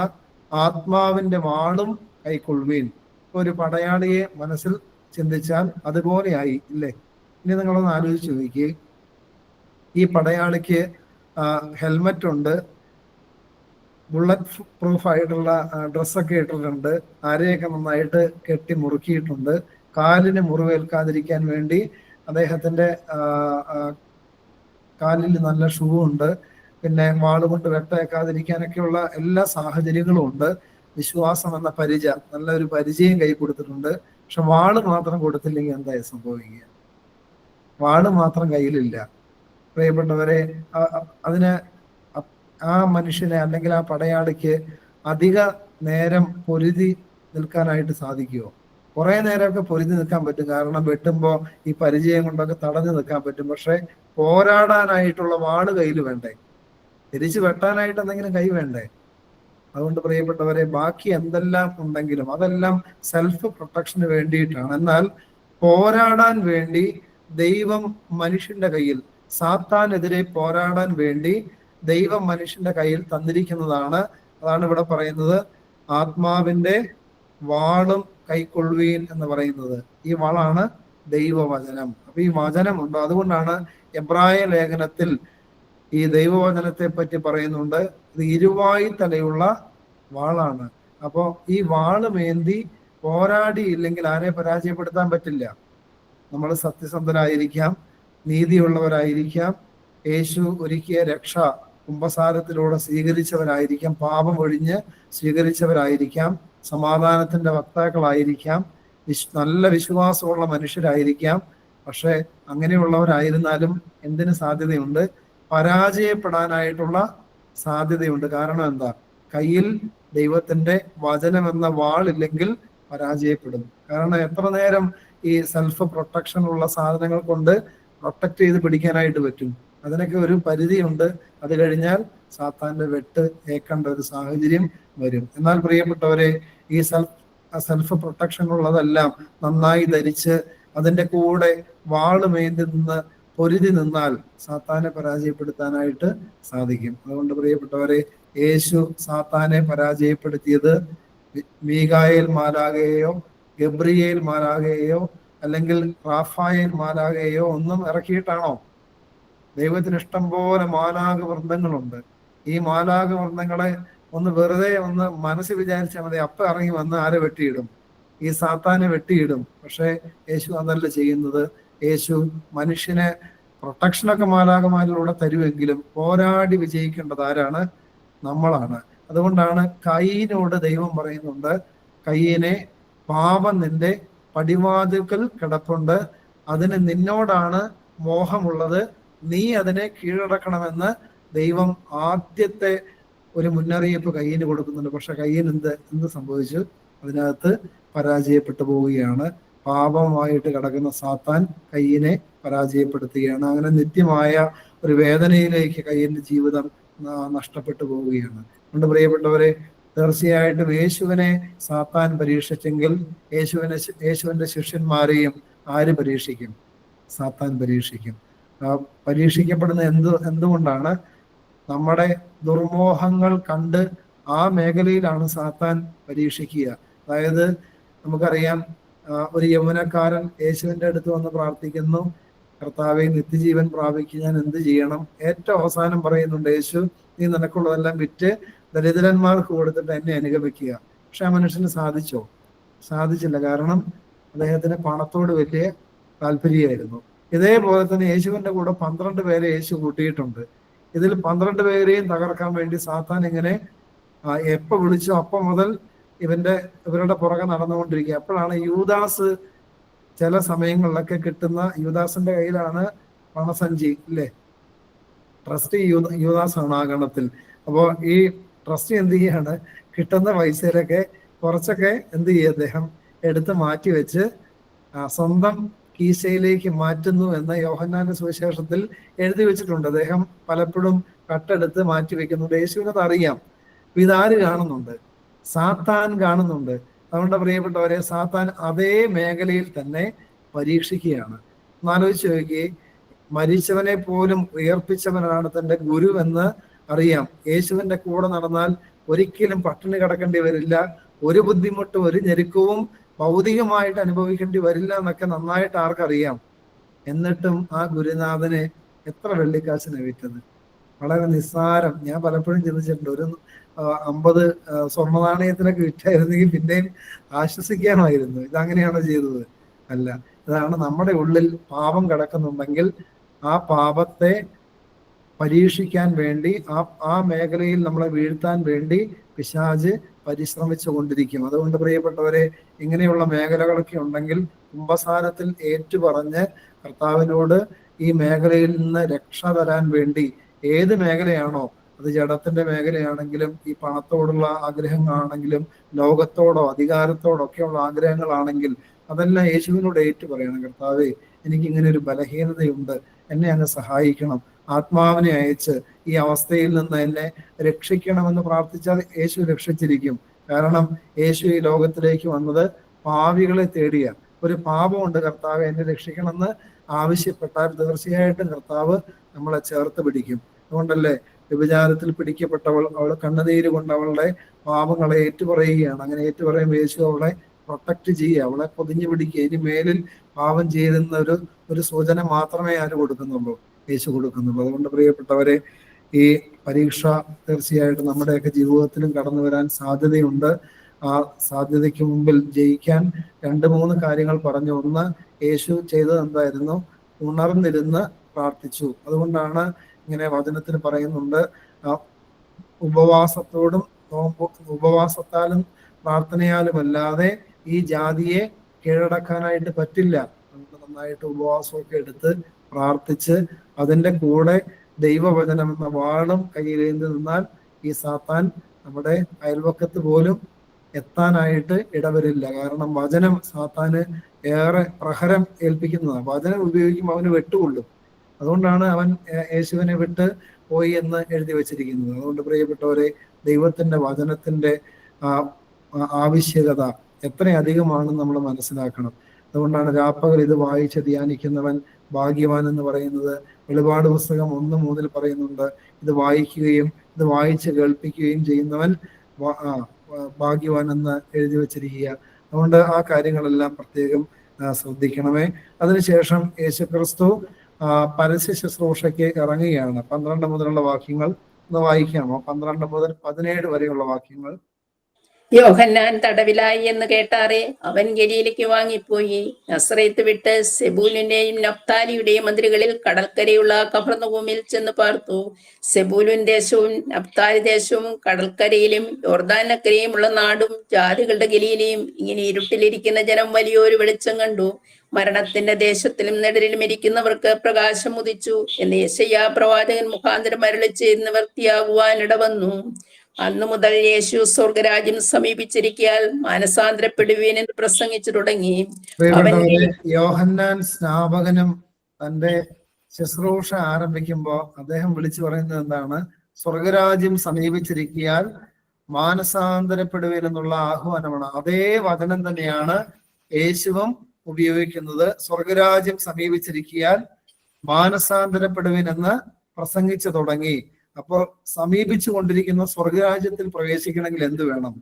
ആത്മാവിന്റെ വാളും കൈക്കൊള്ളുവീൻ. ഒരു പടയാളിയെ മനസ്സിൽ ചിന്തിച്ചാൽ അതുപോലെയായി ഇല്ലേ? ഇനി നിങ്ങളൊന്ന് ആലോചിച്ച് നോക്കിയേ, ഈ പടയാളിക്ക് ഹെൽമറ്റ് ഉണ്ട്, ബുള്ളറ്റ് പ്രൂഫ് ആയിട്ടുള്ള ഡ്രസ്സൊക്കെ ഇട്ടിട്ടുണ്ട്, അരയൊക്കെ നന്നായിട്ട് കെട്ടി മുറുക്കിയിട്ടുണ്ട്, കാലിന് മുറിവേൽക്കാതിരിക്കാൻ വേണ്ടി അദ്ദേഹത്തിന്റെ കാലിൽ നല്ല ഷൂ ഉണ്ട്, പിന്നെ വാളുകൊണ്ട് വെട്ടേക്കാതിരിക്കാനൊക്കെയുള്ള എല്ലാ സാഹചര്യങ്ങളും ഉണ്ട്. വിശ്വാസം എന്ന പരിച, നല്ലൊരു പരിചയം കൈ കൊടുത്തിട്ടുണ്ട്. പക്ഷെ വാള് മാത്രം കൊടുത്തില്ലെങ്കിൽ എന്തായി സംഭവിക്കുക? വാള് മാത്രം കയ്യിലില്ല. പ്രിയപ്പെട്ടവരെ, അതിന് ആ മനുഷ്യനെ അല്ലെങ്കിൽ ആ പടയാളിക്ക് അധിക നേരം പൊരുതി നിൽക്കാനായിട്ട് സാധിക്കുമോ? കുറെ നേരമൊക്കെ പൊരുതി നിൽക്കാൻ പറ്റും, കാരണം വെട്ടുമ്പോൾ ഈ പരിചയം കൊണ്ടൊക്കെ തടഞ്ഞു നിൽക്കാൻ പറ്റും. പക്ഷെ പോരാടാനായിട്ടുള്ള വാള് കയ്യിൽ വേണ്ടേ? തിരിച്ചു വെട്ടാനായിട്ട് എന്തെങ്കിലും കൈ വേണ്ടേ? അതുകൊണ്ട് പ്രിയപ്പെട്ടവരെ, ബാക്കി എന്തെല്ലാം ഉണ്ടെങ്കിലും അതെല്ലാം സെൽഫ് പ്രൊട്ടക്ഷന് വേണ്ടിയിട്ടാണ്. എന്നാൽ പോരാടാൻ വേണ്ടി ദൈവം മനുഷ്യന്റെ കയ്യിൽ, സാത്താനെതിരെ പോരാടാൻ വേണ്ടി ദൈവം മനുഷ്യന്റെ കയ്യിൽ തന്നിരിക്കുന്നതാണ്. അതാണ് ഇവിടെ പറയുന്നത് ആത്മാവിന്റെ വാളും കൈക്കൊള്ളുവീൻ എന്ന് പറയുന്നത്. ഈ വാളാണ് ദൈവവചനം. അപ്പൊ ഈ വചനമുണ്ട്. അതുകൊണ്ടാണ് എബ്രായ ലേഖനത്തിൽ ഈ ദൈവവചനത്തെ പറ്റി പറയുന്നുണ്ട്, ഇത് ഇരുവായി തലയുള്ള വാളാണ്. അപ്പോ ഈ വാള് മേന്തി പോരാടിയില്ലെങ്കിൽ ആരെ പരാജയപ്പെടുത്താൻ പറ്റില്ല. നമ്മൾ സത്യസന്ധരായിരിക്കാം, നീതിയുള്ളവരായിരിക്കാം, യേശു ഒരുക്കിയ രക്ഷ കുംഭസാരത്തിലൂടെ സ്വീകരിച്ചവരായിരിക്കാം, പാപം ഒഴിഞ്ഞ് സ്വീകരിച്ചവരായിരിക്കാം, സമാധാനത്തിന്റെ വക്താക്കളായിരിക്കാം, നല്ല വിശ്വാസമുള്ള മനുഷ്യരായിരിക്കാം. പക്ഷെ അങ്ങനെയുള്ളവരായിരുന്നാലും എന്തിന് സാധ്യതയുണ്ട്? പരാജയപ്പെടാനായിട്ടുള്ള സാധ്യതയുണ്ട്. കാരണം എന്താ? കയ്യിൽ ദൈവത്തിന്റെ വചനം എന്ന വാളില്ലെങ്കിൽ പരാജയപ്പെടും. കാരണം എത്ര നേരം ഈ സെൽഫ് പ്രൊട്ടക്ഷൻ ഉള്ള സാധനങ്ങൾ കൊണ്ട് പ്രൊട്ടക്ട് ചെയ്ത് പിടിക്കാനായിട്ട് പറ്റും? അതിനൊക്കെ ഒരു പരിധിയുണ്ട്. അത് കഴിഞ്ഞാൽ സാത്താന്റെ വെട്ട് ഏക്കേണ്ട ഒരു സാഹചര്യം വരും. എന്നാൽ പ്രിയപ്പെട്ടവരെ, ഈ സെൽഫ് പ്രൊട്ടക്ഷൻ ഉള്ളതെല്ലാം നന്നായി ധരിച്ച് അതിന്റെ കൂടെ വാള് മേന്തി നിന്ന് പൊരുതി നിന്നാൽ സാത്താനെ പരാജയപ്പെടുത്താനായിട്ട് സാധിക്കും. അതുകൊണ്ട് പ്രിയപ്പെട്ടവരെ, യേശു സാത്താനെ പരാജയപ്പെടുത്തിയത് മീകായേൽ മാലാഖയെയോ ഗബ്രിയേൽ മാലാഖയെയോ അല്ലെങ്കിൽ റാഫായേൽ മാലാഖയെയോ ഒന്നും ഇറക്കിയിട്ടാണോ? ദൈവത്തിന് ഇഷ്ടം പോലെ മാലാഖ വൃന്ദങ്ങളുണ്ട്. ഈ മാലാഖ വൃന്ദങ്ങളെ ഒന്ന് വെറുതെ ഒന്ന് മനസ്സ് വിചാരിച്ചാൽ മതി, അപ്പം ഇറങ്ങി വന്ന് ആരെ വെട്ടിയിടും? ഈ സാത്താനെ വെട്ടിയിടും. പക്ഷെ യേശു അതല്ല ചെയ്യുന്നത്. യേശു മനുഷ്യനെ പ്രൊട്ടക്ഷനൊക്കെ മാലാഖമാരിലൂടെ തരുമെങ്കിലും പോരാടി വിജയിക്കേണ്ടത് ആരാണ്? നമ്മളാണ്. അതുകൊണ്ടാണ് കയ്യിനോട് ദൈവം പറയുന്നുണ്ട്, കയ്യിനെ പാപം നിന്റെ പടിവാതിൽക്കൽ കിടപ്പുണ്ട്, അതിന് നിന്നോടാണ് മോഹമുള്ളത്, നീ അതിനെ കീഴടക്കണമെന്ന് ദൈവം ആദ്യത്തെ ഒരു മുന്നറിയിപ്പ് കയ്യിന് കൊടുക്കുന്നുണ്ട്. പക്ഷെ കയ്യിന് എന്ത് സംഭവിച്ചു? അതിനകത്ത് പരാജയപ്പെട്ടു പോവുകയാണ്. പാപമായിട്ട് കിടക്കുന്ന സാത്താൻ കയ്യിനെ പരാജയപ്പെടുത്തുകയാണ്. അങ്ങനെ നിത്യമായ ഒരു വേദനയിലേക്ക് കയ്യിന്റെ ജീവിതം നഷ്ടപ്പെട്ടു പോവുകയാണ്. അതുകൊണ്ട് പ്രിയപ്പെട്ടവരെ, തീർച്ചയായിട്ടും യേശുവിനെ സാത്താൻ പരീക്ഷിച്ചെങ്കിൽ യേശുവിന്റെ ശിഷ്യന്മാരെയും ആര് പരീക്ഷിക്കും? സാത്താൻ പരീക്ഷിക്കും. പരീക്ഷിക്കപ്പെടുന്ന എന്തുകൊണ്ടാണ്? നമ്മുടെ ദുർമോഹങ്ങൾ കണ്ട് ആ മേഖലയിലാണ് സാത്താൻ പരീക്ഷിക്കുക. അതായത് നമുക്കറിയാം, ഒരു യൗവനക്കാരൻ യേശുവിന്റെ അടുത്ത് വന്ന് പ്രാർത്ഥിക്കുന്നു, കർത്താവെ നിത്യജീവൻ പ്രാപിക്കാൻ ഞാൻ എന്ത് ചെയ്യണം? ഏറ്റവും അവസാനം പറയുന്നുണ്ട് യേശു, നീ നിനക്കുള്ളതെല്ലാം വിറ്റ് ദരിദ്രന്മാർക്ക് കൊടുത്തിട്ട് എന്നെ അനുഗമിക്കുക. പക്ഷെ ആ മനുഷ്യന് സാധിച്ചോ? സാധിച്ചില്ല. കാരണം അദ്ദേഹത്തിന് പണത്തോട് വലിയ താല്പര്യമായിരുന്നു. ഇതേപോലെ തന്നെ യേശുവിന്റെ കൂടെ 12 പേരെ യേശു കൂട്ടിയിട്ടുണ്ട്. ഇതിൽ 12 പേരെയും തകർക്കാൻ വേണ്ടി സാത്താൻ ഇങ്ങനെ എപ്പോ വിളിച്ചോ അപ്പം മുതൽ ഇവരുടെ പുറകെ നടന്നുകൊണ്ടിരിക്കുക. അപ്പോഴാണ് യൂദാസ് ചില സമയങ്ങളിലൊക്കെ കിട്ടുന്ന, യൂദാസിന്റെ കയ്യിലാണ് പണസഞ്ചി, ഇല്ലേ? ട്രസ്റ്റി യൂദാസ് ആണ് ആ ഗണത്തിൽ. അപ്പോൾ ഈ ട്രസ്റ്റി എന്ത് ചെയ്യാണ്? കിട്ടുന്ന പൈസയിലൊക്കെ കുറച്ചൊക്കെ എന്ത് ചെയ്യും? അദ്ദേഹം എടുത്ത് മാറ്റി വെച്ച് സ്വന്തം കീശയിലേക്ക് മാറ്റുന്നു എന്ന് യോഹന്നാന്റെ സുവിശേഷത്തിൽ എഴുതി വെച്ചിട്ടുണ്ട്. അദ്ദേഹം പലപ്പോഴും കട്ടെടുത്ത് മാറ്റി വെക്കുന്നുണ്ട്. യേശുവിനത് അറിയാം. ഇതാര് കാണുന്നുണ്ട്? സാത്താൻ കാണുന്നുണ്ട്. അതുകൊണ്ട് പ്രിയപ്പെട്ടവരെ, സാത്താൻ അതേ മേഖലയിൽ തന്നെ പരീക്ഷിക്കുകയാണ്. എന്നാലോചിച്ച് നോക്കിയേ, മരിച്ചവനെ പോലും ഉയർപ്പിച്ചവനാണ് തന്റെ ഗുരു എന്ന് അറിയാം. യേശുവിന്റെ കൂടെ നടന്നാൽ ഒരിക്കലും പട്ടിണി കിടക്കേണ്ടി വരില്ല, ഒരു ബുദ്ധിമുട്ടും ഒരു ഞെരുക്കവും ഭൗതികമായിട്ട് അനുഭവിക്കേണ്ടി വരില്ല എന്നൊക്കെ നന്നായിട്ട് ആർക്കറിയാം. എന്നിട്ടും ആ ഗുരുനാഥനെ എത്ര വെള്ളിക്കാശിനെ വിറ്റത്? വളരെ നിസ്സാരം. ഞാൻ പലപ്പോഴും ചിന്തിച്ചിട്ടുണ്ട്, ഒരു 50 സ്വർണ്ണ നാണയത്തിനൊക്കെ വിറ്റായിരുന്നെങ്കിൽ പിന്നെയും ആശ്വസിക്കാമായിരുന്നു. ഇതങ്ങനെയാണോ ചെയ്തത്? അല്ല. ഇതാണ് നമ്മുടെ ഉള്ളിൽ പാപം കിടക്കുന്നുണ്ടെങ്കിൽ ആ പാപത്തെ പരീക്ഷിക്കാൻ വേണ്ടി, ആ മേഖലയിൽ നമ്മളെ വീഴ്ത്താൻ വേണ്ടി പിശാച് പരിശ്രമിച്ചു കൊണ്ടിരിക്കും. അതുകൊണ്ട് പ്രിയപ്പെട്ടവരെ, ഇങ്ങനെയുള്ള മേഖലകളൊക്കെ ഉണ്ടെങ്കിൽ കുംഭസാരത്തിൽ ഏറ്റുപറഞ്ഞ് കർത്താവിനോട് ഈ മേഖലയിൽ നിന്ന് രക്ഷ തരാൻ വേണ്ടി, ഏത് മേഖലയാണോ, അത് ജഡത്തിന്റെ മേഖലയാണെങ്കിലും ഈ പണത്തോടുള്ള ആഗ്രഹങ്ങളാണെങ്കിലും ലോകത്തോടോ അധികാരത്തോടോ ഒക്കെയുള്ള ആഗ്രഹങ്ങളാണെങ്കിൽ അതെല്ലാം യേശുവിനോട് ഏറ്റു പറയണം. കർത്താവേ, എനിക്ക് ഇങ്ങനെ ഒരു ബലഹീനതയുണ്ട്, എന്നെ അങ്ങ് സഹായിക്കണം, ആത്മാവിനെ അയച്ച് ഈ അവസ്ഥയിൽ നിന്ന് എന്നെ രക്ഷിക്കണമെന്ന് പ്രാർത്ഥിച്ചാൽ യേശു രക്ഷിച്ചിരിക്കും. കാരണം യേശു ഈ ലോകത്തിലേക്ക് വന്നത് പാപികളെ തേടിയ ഒരു പാപമുണ്ട്, കർത്താവ് എന്നെ രക്ഷിക്കണമെന്ന് ആവശ്യപ്പെട്ടാൽ തീർച്ചയായിട്ടും കർത്താവ് നമ്മളെ ചേർത്ത് പിടിക്കും. അതുകൊണ്ടല്ലേ വ്യഭിചാരത്തിൽ പിടിക്കപ്പെട്ടവൾ, അവൾ കണ്ണുനീര് കൊണ്ട് അവളുടെ പാപങ്ങളെ ഏറ്റുപറയുകയാണ്. അങ്ങനെ ഏറ്റുപറയുമ്പോൾ യേശു അവളെ പ്രൊട്ടക്ട് ചെയ്യുക, അവളെ പൊതിഞ്ഞു പിടിക്കുക. ഇനി മേലിൽ പാപം ചെയ്യുന്ന ഒരു സൂചന മാത്രമേ ആര് കൊടുക്കുന്നുള്ളൂ? യേശു കൊടുക്കുന്നുള്ളൂ. അതുകൊണ്ട് പ്രിയപ്പെട്ടവരെ, ഈ പരീക്ഷ തീർച്ചയായിട്ടും നമ്മുടെയൊക്കെ ജീവിതത്തിലും കടന്നു വരാൻ സാധ്യതയുണ്ട്. ആ സാധ്യതയ്ക്ക് മുമ്പിൽ ജയിക്കാൻ 2-3 കാര്യങ്ങൾ പറഞ്ഞു. ഒന്ന്, യേശു ചെയ്തത് എന്തായിരുന്നു? ഉണർന്നിരുന്ന് പ്രാർത്ഥിച്ചു. അതുകൊണ്ടാണ് ഇങ്ങനെ വചനത്തിന് പറയുന്നുണ്ട്, ഉപവാസത്താലും പ്രാർത്ഥനയാലും അല്ലാതെ ഈ ജാതിയെ കീഴടക്കാനായിട്ട് പറ്റില്ല. നമുക്ക് നന്നായിട്ട് ഉപവാസമൊക്കെ എടുത്ത് പ്രാർത്ഥിച്ച് അതിൻ്റെ കൂടെ ദൈവവചനം എന്ന വാളും കയ്യിലേന്തി നിന്നാൽ ഈ സാത്താൻ നമ്മുടെ അയൽവക്കത്ത് പോലും എത്താനായിട്ട് ഇടവരില്ല. കാരണം വചനം സാത്താന് ഏറെ പ്രഹരം ഏൽപ്പിക്കുന്നതാണ്. വചനം ഉപയോഗിക്കുമ്പോൾ അവന് വെട്ടുകൊള്ളും. അതുകൊണ്ടാണ് അവൻ യേശുവിനെ വിട്ട് പോയി എന്ന് എഴുതി വച്ചിരിക്കുന്നത്. അതുകൊണ്ട് പ്രിയപ്പെട്ടവരെ, ദൈവത്തിന്റെ വചനത്തിന്റെ ആവശ്യകത എത്രയധികമാണെന്ന് നമ്മൾ മനസ്സിലാക്കണം. അതുകൊണ്ടാണ് രാപ്പകൽ ഇത് വായിച്ച് ധ്യാനിക്കുന്നവൻ ഭാഗ്യവാൻ എന്ന് പറയുന്നത്. വെളിപാട് പുസ്തകം 1:3 പറയുന്നുണ്ട്, ഇത് വായിക്കുകയും ഇത് വായിച്ച് കേൾപ്പിക്കുകയും ചെയ്യുന്നവൻ ഭാഗ്യവാൻ എന്ന് എഴുതി വച്ചിരിക്കുക. അതുകൊണ്ട് ആ കാര്യങ്ങളെല്ലാം പ്രത്യേകം ശ്രദ്ധിക്കണമേ. അതിനുശേഷം യേശുക്രിസ്തു പരസ്യ ശുശ്രൂഷയ്ക്ക് ഇറങ്ങുകയാണ്. 12 മുതലുള്ള വാക്യങ്ങൾ ഒന്ന് വായിക്കാമോ? 12 മുതൽ 17 വരെയുള്ള വാക്യങ്ങൾ. യോഹന്നാൻ തടവിലായി എന്ന് കേട്ടാറെ അവൻ ഗലീലയ്ക്ക് വാങ്ങിപ്പോയി. നസറേത്ത് വിട്ട് സെബൂലിന്റെയും നഫ്താലിയുടെയും മന്ത്രികളിൽ കടൽക്കരയുള്ള കഫർന്നഹൂമിൽ ചെന്ന് പാർത്തു. സെബൂലുൻ ദേശവും നഫ്താലി ദേശവും കടൽക്കരയിലും യോർദാനക്കരയുമുള്ള നാടും ജാതികളുടെ ഗലീലയും ഇങ്ങനെ ഇരുട്ടിലിരിക്കുന്ന ജനം വലിയൊരു വെളിച്ചം കണ്ടു. മരണത്തിന്റെ ദേശത്തിലും നെടലിലും ഇരിക്കുന്നവർക്ക് പ്രകാശം ഉദിച്ചു എന്ന് യെശയ്യാ പ്രവാചകൻ മുഖാന്തരം അരുളിച്ചെയ്ത് നിവൃത്തിയാകുവാൻ ഇടവന്നു. അന്നു മുതൽ യേശു സ്വർഗരാജ്യം സമീപിച്ചിരിക്കാൻ മാനസാന്തരപ്പെടുവീൻ എന്ന് പ്രസംഗിച്ചു തുടങ്ങി. യോഹന്നാൻ സ്നാപകനും തന്റെ ശുശ്രൂഷ ആരംഭിക്കുമ്പോ അദ്ദേഹം വിളിച്ചു പറയുന്നത് എന്താണ്? സ്വർഗരാജ്യം സമീപിച്ചിരിക്കാൻ മാനസാന്തരപ്പെടുവീൻ എന്നുള്ള ആഹ്വാനമാണ്. അതേ വചനം തന്നെയാണ് യേശുവും ഉപയോഗിക്കുന്നത്. സ്വർഗരാജ്യം സമീപിച്ചിരിക്കാൻ മാനസാന്തരപ്പെടുവീൻ എന്ന് പ്രസംഗിച്ചു തുടങ്ങി. അപ്പോൾ സമീപിച്ചു കൊണ്ടിരിക്കുന്ന സ്വർഗരാജ്യത്തിൽ പ്രവേശിക്കണമെങ്കിൽ എന്ത് വേണം?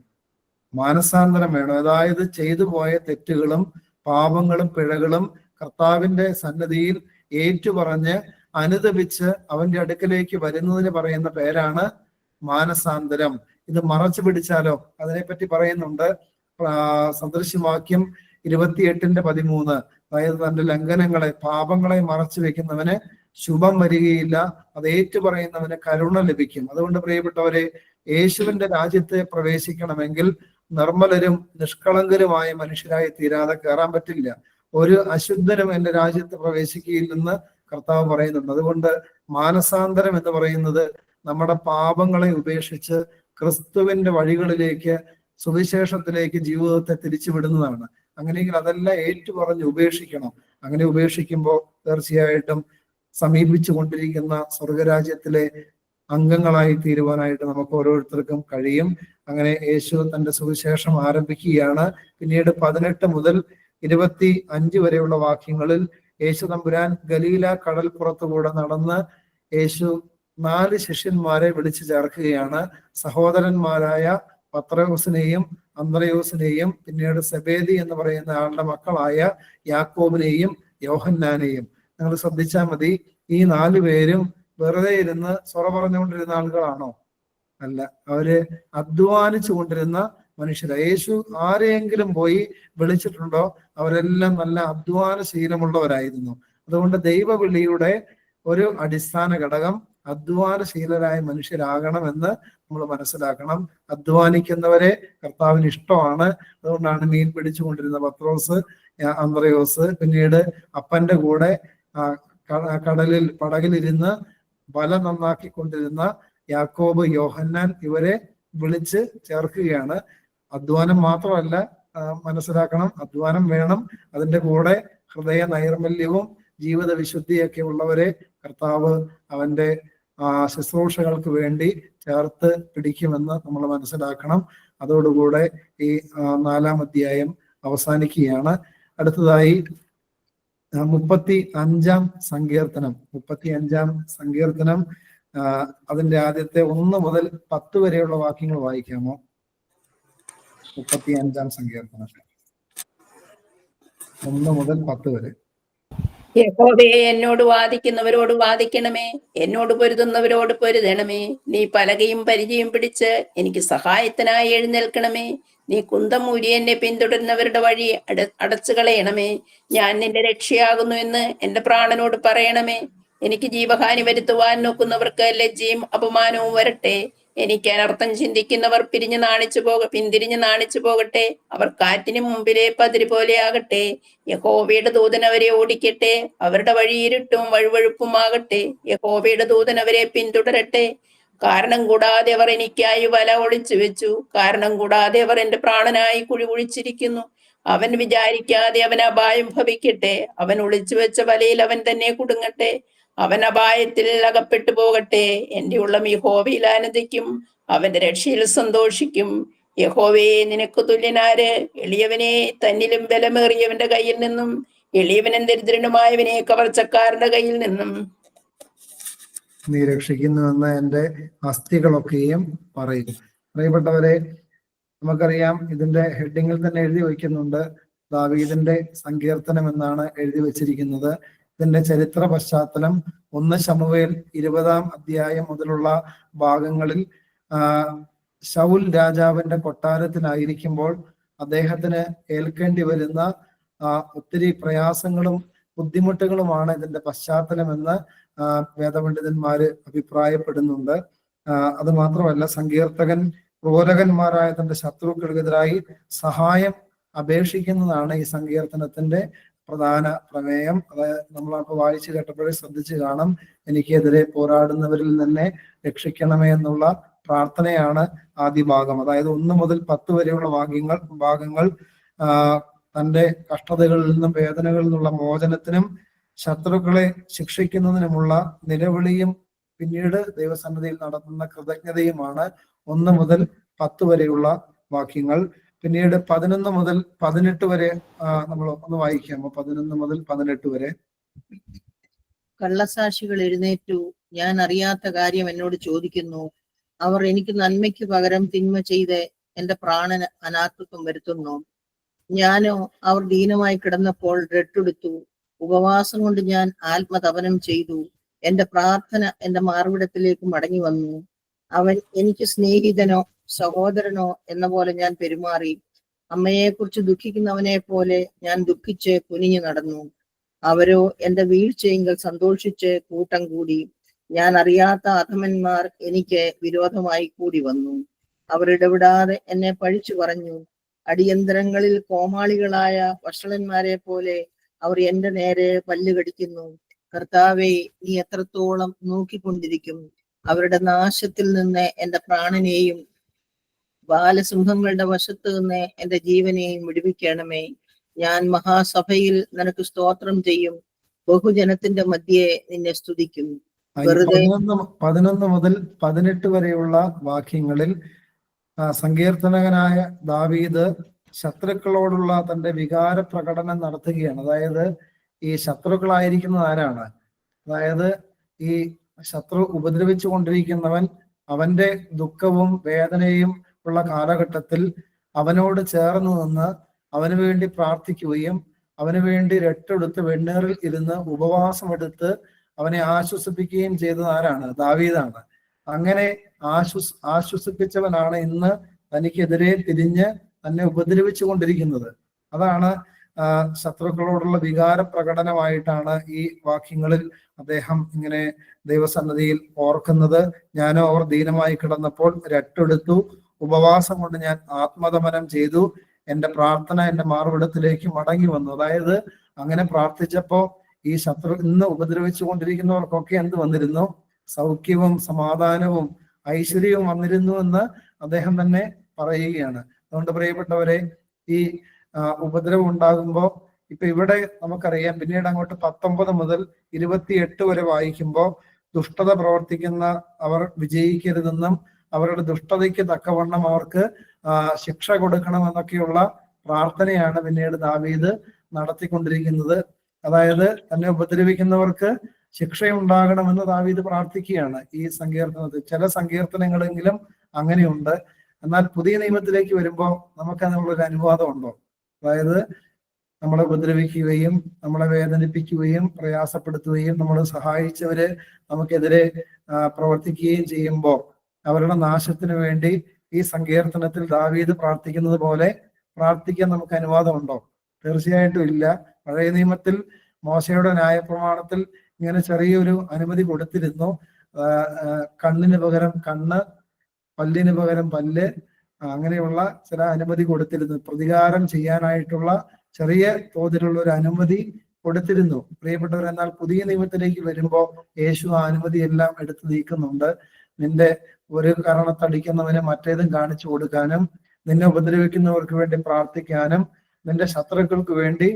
മാനസാന്തരം വേണം. അതായത് ചെയ്തു പോയ തെറ്റുകളും പാപങ്ങളും പിഴകളും കർത്താവിന്റെ സന്നിധിയിൽ ഏറ്റുപറഞ്ഞ് അനുതപിച്ച് അവന്റെ അടുക്കലേക്ക് വരുന്നതിന് പറയുന്ന പേരാണ് മാനസാന്തരം. ഇത് മറച്ചു പിടിച്ചാലോ? അതിനെപ്പറ്റി പറയുന്നുണ്ട്. സദൃശവാക്യം 28:13. അതായത് തന്റെ ലംഘനങ്ങളെ പാപങ്ങളെ മറച്ചു വെക്കുന്നവന് ശുഭം വരികയില്ല, അത് ഏറ്റുപറയുന്നവന് കരുണ ലഭിക്കും. അതുകൊണ്ട് പ്രിയപ്പെട്ടവരെ, യേശുവിന്റെ രാജ്യത്തെ പ്രവേശിക്കണമെങ്കിൽ നിർമ്മലരും നിഷ്കളങ്കരുമായ മനുഷ്യരായി തീരാതെ കയറാൻ പറ്റില്ല. ഒരു അശുദ്ധനും എന്റെ രാജ്യത്ത് പ്രവേശിക്കുകയില്ലെന്ന് കർത്താവ് പറയുന്നുണ്ട്. അതുകൊണ്ട് മാനസാന്തരം എന്ന് പറയുന്നത് നമ്മുടെ പാപങ്ങളെ ഉപേക്ഷിച്ച് ക്രിസ്തുവിന്റെ വഴികളിലേക്ക്, സുവിശേഷത്തിലേക്ക് ജീവിതത്തെ തിരിച്ചുവിടുന്നതാണ്. അങ്ങനെയെങ്കിൽ അതെല്ലാം ഏറ്റുപറഞ്ഞ് ഉപേക്ഷിക്കണം. അങ്ങനെ ഉപേക്ഷിക്കുമ്പോൾ തീർച്ചയായിട്ടും സമീപിച്ചു കൊണ്ടിരിക്കുന്ന സ്വർഗരാജ്യത്തിലെ അംഗങ്ങളായി തീരുവാനായിട്ട് നമുക്ക് ഓരോരുത്തർക്കും കഴിയും. അങ്ങനെ യേശു തന്റെ സുവിശേഷം ആരംഭിക്കുകയാണ്. പിന്നീട് 18 മുതൽ 25 വരെയുള്ള വാക്യങ്ങളിൽ യേശു തമ്പുരാൻ ഗലീല കടൽപ്പുറത്തുകൂടെ നടന്ന് യേശു 4 ശിഷ്യന്മാരെ വിളിച്ചു ചേർക്കുകയാണ്. സഹോദരന്മാരായ പത്രയോസിനെയും അന്ത്രയോസിനെയും പിന്നീട് സെബേദി എന്ന് പറയുന്ന ആളുടെ മക്കളായ യാക്കോബിനെയും യോഹന്നാനെയും. നിങ്ങൾ ശ്രദ്ധിച്ചാൽ മതി, ഈ 4 പേരും വെറുതെ ഇരുന്ന് സൊറ പറഞ്ഞുകൊണ്ടിരുന്ന ആളുകളാണോ? അല്ല, അവര് അധ്വാനിച്ചു കൊണ്ടിരുന്ന മനുഷ്യരാ. യേശു ആരെയെങ്കിലും പോയി വിളിച്ചിട്ടുണ്ടോ? അവരെല്ലാം നല്ല അധ്വാനശീലമുള്ളവരായിരുന്നു. അതുകൊണ്ട് ദൈവവിളിയുടെ ഒരു അടിസ്ഥാന ഘടകം അധ്വാനശീലരായ മനുഷ്യരാകണമെന്ന് നമ്മൾ മനസ്സിലാക്കണം. അധ്വാനിക്കുന്നവരെ കർത്താവിന് ഇഷ്ടമാണ്. അതുകൊണ്ടാണ് മീൻ പിടിച്ചുകൊണ്ടിരുന്ന പത്രോസ്, അന്ത്രയോസ്, പിന്നീട് അപ്പന്റെ കൂടെ കടലിൽ പടകിലിരുന്ന് വല നന്നാക്കിക്കൊണ്ടിരുന്ന യാക്കോബ്, യോഹന്നാൻ, ഇവരെ വിളിച്ച് ചേർക്കുകയാണ്. അധ്വാനം മാത്രമല്ല, മനസ്സിലാക്കണം, അധ്വാനം വേണം. അതിന്റെ കൂടെ ഹൃദയ നൈർമല്യവും ജീവിത വിശുദ്ധിയൊക്കെ ഉള്ളവരെ കർത്താവ് അവന്റെ ശുശ്രൂഷകൾക്ക് വേണ്ടി ചേർത്ത് പിടിക്കുമെന്ന് നമ്മൾ മനസ്സിലാക്കണം. അതോടുകൂടെ ഈ 4-ാം അധ്യായം അവസാനിക്കുകയാണ്. അടുത്തതായി 35-ാം സങ്കീർത്തനം. 35-ാം സങ്കീർത്തനം അതിന്റെ ആദ്യത്തെ 1 മുതൽ 10 വരെയുള്ള വാക്യങ്ങൾ വായിക്കാമോ? 35-ാം സങ്കീർത്തനം 1 മുതൽ 10 വരെ. യഹോവേ, എന്നോട് വാദിക്കുന്നവരോട് വാദിക്കണമേ, എന്നോട് പൊരുതുന്നവരോട് പൊരുതണമേ. നീ പലകയും പരിചയം പിടിച്ച് എനിക്ക് സഹായത്തിനായി എഴുന്നേൽക്കണമേ. നീ കുന്തം ഊരി എന്നെ പിന്തുടരുന്നവരുടെ വഴി അടച്ചു കളയണമേ. ഞാൻ നിന്റെ രക്ഷയാകുന്നു എന്ന് എന്റെ പ്രാണനോട് പറയണമേ. എനിക്ക് ജീവഹാനി വരുത്തുവാൻ നോക്കുന്നവർക്ക് ലജ്ജയും അപമാനവും വരട്ടെ. എനിക്ക് അനർത്ഥം ചിന്തിക്കുന്നവർ പിന്തിരിഞ്ഞ് നാണിച്ചു പോകട്ടെ. അവർ കാറ്റിന് മുമ്പിലെ പതിര് പോലെ ആകട്ടെ. യഹോവയുടെ ദൂതൻ അവരെ ഓടിക്കട്ടെ. അവരുടെ വഴി ഇരുട്ടും വഴുവഴുപ്പുമാകട്ടെ. യഹോവയുടെ ദൂതൻ അവരെ പിന്തുടരട്ടെ. കാരണം കൂടാതെ അവർ എനിക്കായി വല ഒളിച്ചു വെച്ചു. കാരണം കൂടാതെ അവർ എന്റെ പ്രാണനായി കുഴി കുഴിച്ചിരിക്കുന്നു. അവൻ വിചാരിക്കാതെ അവൻ അപായം ഭവിക്കട്ടെ. അവൻ ഒളിച്ചു വെച്ച വലയിൽ അവൻ തന്നെ കുടുങ്ങട്ടെ. അവൻ അപായത്തിൽ അകപ്പെട്ടു പോകട്ടെ. എന്റെ ഉള്ളം യഹോവയിൽ ആനന്ദിക്കും, അവന്റെ രക്ഷയിൽ സന്തോഷിക്കും. യഹോവേ, നിനക്ക് തുല്യനാര്? എളിയവനെ തന്നിലും ബലമേറിയവന്റെ കയ്യിൽ നിന്നും, എളിയവനും ദരിദ്രനുമായവനെ കവർച്ചക്കാരുടെ കയ്യിൽ നിന്നും നീ രക്ഷിക്കുന്നുവെന്ന് എന്റെ അസ്ഥികളൊക്കെയും പറയും. പ്രിയപ്പെട്ടവരെ, നമുക്കറിയാം, ഇതിന്റെ ഹെഡിങ്ങിൽ തന്നെ എഴുതി വയ്ക്കുന്നുണ്ട്, ദാവീദിന്റെ സങ്കീർത്തനം എന്നാണ് എഴുതി വച്ചിരിക്കുന്നത്. ഇതിന്റെ ചരിത്ര പശ്ചാത്തലം 1 ശമൂവേൽ 20-ാം അധ്യായം മുതലുള്ള ഭാഗങ്ങളിൽ ശൗൽ രാജാവിന്റെ കൊട്ടാരത്തിലായിരിക്കുമ്പോൾ അദ്ദേഹത്തിന് ഏൽക്കേണ്ടി വരുന്ന ഒത്തിരി പ്രയാസങ്ങളും ബുദ്ധിമുട്ടുകളുമാണ് ഇതിന്റെ പശ്ചാത്തലമെന്ന് വേദപണ്ഡിതന്മാര് അഭിപ്രായപ്പെടുന്നുണ്ട്. അത് മാത്രമല്ല, സങ്കീർത്തകൻ ക്രൂരകന്മാരായ തന്റെ ശത്രുക്കൾക്കെതിരായി സഹായം അപേക്ഷിക്കുന്നതാണ് ഈ സങ്കീർത്തനത്തിന്റെ പ്രധാന പ്രമേയം. അതായത് നമ്മളപ്പോൾ വായിച്ചു കേട്ടപ്പോഴേ ശ്രദ്ധിച്ചു കാണും, എനിക്കെതിരെ പോരാടുന്നവരിൽ തന്നെ രക്ഷിക്കണമേ എന്നുള്ള പ്രാർത്ഥനയാണ് ആദ്യ ഭാഗം. അതായത് 1 മുതൽ 10 വരെയുള്ള ഭാഗങ്ങൾ തന്റെ കഷ്ടതകളിൽ നിന്നും വേദനകളിൽ നിന്നുള്ള മോചനത്തിനും ശത്രുക്കളെ ശിക്ഷിക്കുന്നതിനുമുള്ള നിലവിളിയും പിന്നീട് ദൈവസന്നിധിയിൽ നടത്തുന്ന കൃതജ്ഞതയുമാണ് 1 മുതൽ 10 വരെയുള്ള വാക്യങ്ങൾ. പിന്നീട് 11 മുതൽ 18 വരെ നമ്മൾ ഒന്ന് വായിക്കാമോ? 11 മുതൽ 18 വരെ. കള്ളസാക്ഷികൾ എഴുന്നേറ്റു, ഞാൻ അറിയാത്ത കാര്യം എന്നോട് ചോദിക്കുന്നു. അവർ എനിക്ക് നന്മയ്ക്ക് പകരം തിന്മ ചെയ്ത് എന്റെ പ്രാണന് അനാഥത്വം വരുത്തുന്നു. ഞാനോ അവർ ദീനമായി കിടന്നപ്പോൾ രട്ടെടുത്തു. ഉപവാസം കൊണ്ട് ഞാൻ ആത്മതപനം ചെയ്തു. എന്റെ പ്രാർത്ഥന എന്റെ മാർവിടത്തിലേക്ക് മടങ്ങി വന്നു. അവൻ എനിക്ക് സ്നേഹിതനോ സഹോദരനോ എന്ന പോലെ ഞാൻ പെരുമാറി. അമ്മയെക്കുറിച്ച് ദുഃഖിക്കുന്നവനെ പോലെ ഞാൻ ദുഃഖിച്ച് കുനിഞ്ഞു നടന്നു. അവരോ എന്റെ വീഴ്ചയെങ്കിൽ സന്തോഷിച്ച് കൂട്ടം കൂടി. ഞാൻ അറിയാത്ത അധമന്മാർ എനിക്ക് വിരോധമായി കൂടി വന്നു. അവർ ഇടപെടാതെ എന്നെ പഴിച്ചു പറഞ്ഞു. അടിയന്തരങ്ങളിൽ കോമാളികളായ വഷളന്മാരെ പോലെ അവർ എന്റെ നേരെ പല്ല് കടിക്കുന്നു. കർത്താവേ, നീ എത്രത്തോളം നോക്കിക്കൊണ്ടിരിക്കും? അവരുടെ നാശത്തിൽ നിന്ന് എന്റെ പ്രാണനെയും ബാലസിംഹങ്ങളുടെ വശത്ത് നിന്ന് എന്റെ ജീവനെയും വിടുവിക്കണമേ. ഞാൻ മഹാസഭയിൽ നിനക്ക് സ്തോത്രം ചെയ്യും. ബഹുജനത്തിന്റെ മധ്യേ നിന്നെ സ്തുതിക്കും. 11 മുതൽ 18 വരെയുള്ള വാക്യങ്ങളിൽ സങ്കീർത്തനകനായ ദാവീദ് ശത്രുക്കളോടുള്ള തന്റെ വികാര പ്രകടനം നടത്തുകയാണ്. അതായത് ഈ ശത്രുക്കളായിരിക്കുന്നത് ആരാണ്? അതായത് ഈ ശത്രു ഉപദ്രവിച്ചു കൊണ്ടിരിക്കുന്നവൻ അവന്റെ ദുഃഖവും വേദനയും ഉള്ള കാലഘട്ടത്തിൽ അവനോട് ചേർന്ന് നിന്ന് അവന് വേണ്ടി പ്രാർത്ഥിക്കുകയും അവന് വേണ്ടി രട്ടെടുത്ത് വെണ്ണീറിൽ ഇരുന്ന് ഉപവാസമെടുത്ത് അവനെ ആശ്വസിപ്പിക്കുകയും ചെയ്തത് ആരാണ്? ദാവീദാണ്. അങ്ങനെ ആശ്വസിപ്പിച്ചവനാണ് ഇന്ന് തനിക്കെതിരെ തിരിഞ്ഞ് തന്നെ ഉപദ്രവിച്ചു കൊണ്ടിരിക്കുന്നത്. അതാണ് ശത്രുക്കളോടുള്ള വികാര പ്രകടനമായിട്ടാണ് ഈ വാക്യങ്ങളിൽ അദ്ദേഹം ഇങ്ങനെ ദൈവസന്നിധിയിൽ ഓർക്കുന്നത്. ഞാനോ അവർ ദീനമായി കിടന്നപ്പോൾ രട്ടെടുത്തു, ഉപവാസം കൊണ്ട് ഞാൻ ആത്മതപനം ചെയ്തു, എന്റെ പ്രാർത്ഥന എന്റെ മാർവിടത്തിലേക്ക് മടങ്ങി വന്നു. അതായത് അങ്ങനെ പ്രാർത്ഥിച്ചപ്പോ ഈ ശത്രു ഇന്ന് ഉപദ്രവിച്ചു കൊണ്ടിരിക്കുന്നവർക്കൊക്കെ എന്ത് വന്നിരുന്നു? സൗഖ്യവും സമാധാനവും ഐശ്വര്യവും വന്നിരുന്നു എന്ന് അദ്ദേഹം തന്നെ പറയുകയാണ്. അതുകൊണ്ട് പ്രിയപ്പെട്ടവരെ, ഈ ഉപദ്രവം ഉണ്ടാകുമ്പോൾ ഇപ്പൊ ഇവിടെ നമുക്കറിയാം, പിന്നീട് അങ്ങോട്ട് 19 മുതൽ 28 വരെ വായിക്കുമ്പോൾ ദുഷ്ടത പ്രവർത്തിക്കുന്ന അവർ വിജയിക്കരുതെന്നും അവരുടെ ദുഷ്ടതയ്ക്ക് തക്കവണ്ണം അവർക്ക് ശിക്ഷ കൊടുക്കണമെന്നൊക്കെയുള്ള പ്രാർത്ഥനയാണ് പിന്നീട് ദാവീദ് നടത്തിക്കൊണ്ടിരിക്കുന്നത്. അതായത് തന്നെ ഉപദ്രവിക്കുന്നവർക്ക് ശിക്ഷയുണ്ടാകണമെന്ന് ദാവീദ് പ്രാർത്ഥിക്കുകയാണ് ഈ സങ്കീർത്തനത്തിൽ. ചില സങ്കീർത്തനങ്ങളെങ്കിലും അങ്ങനെയുണ്ട്. എന്നാൽ പുതിയ നിയമത്തിലേക്ക് വരുമ്പോൾ നമുക്ക് അതിനുള്ളൊരു അനുവാദം ഉണ്ടോ? അതായത് നമ്മളെ ഉപദ്രവിക്കുകയും നമ്മളെ വേദനിപ്പിക്കുകയും പ്രയാസപ്പെടുത്തുകയും നമ്മൾ സഹായിച്ചവര് നമുക്കെതിരെ പ്രവർത്തിക്കുകയും ചെയ്യുമ്പോൾ അവരുടെ നാശത്തിന് വേണ്ടി ഈ സങ്കീർത്തനത്തിൽ ദാവീദ് പ്രാർത്ഥിക്കുന്നത് പോലെ പ്രാർത്ഥിക്കാൻ നമുക്ക് അനുവാദം ഉണ്ടോ? തീർച്ചയായിട്ടും ഇല്ല. പഴയ നിയമത്തിൽ മോശയുടെ ന്യായപ്രമാണത്തിൽ ഇങ്ങനെ ചെറിയൊരു അനുമതി കൊടുത്തിരുന്നു. കണ്ണിന് പകരം കണ്ണ്, പല്ലിന് പകരം പല്ല്, അങ്ങനെയുള്ള ചില അനുമതി കൊടുത്തിരുന്നു. പ്രതികാരം ചെയ്യാനായിട്ടുള്ള ചെറിയ തോതിലുള്ള ഒരു അനുമതി കൊടുത്തിരുന്നു പ്രിയപ്പെട്ടവർ. എന്നാൽ പുതിയ നിയമത്തിലേക്ക് വരുമ്പോൾ യേശു ആ അനുമതി എല്ലാം എടുത്തു നീക്കുന്നുണ്ട്. നിന്റെ ഒരു കാരണത്തടിക്കുന്നവന് മറ്റേതും കാണിച്ചു കൊടുക്കാനും, നിന്നെ ഉപദ്രവിക്കുന്നവർക്ക് വേണ്ടി പ്രാർത്ഥിക്കാനും, നിന്റെ ശത്രുക്കൾക്ക് വേണ്ടി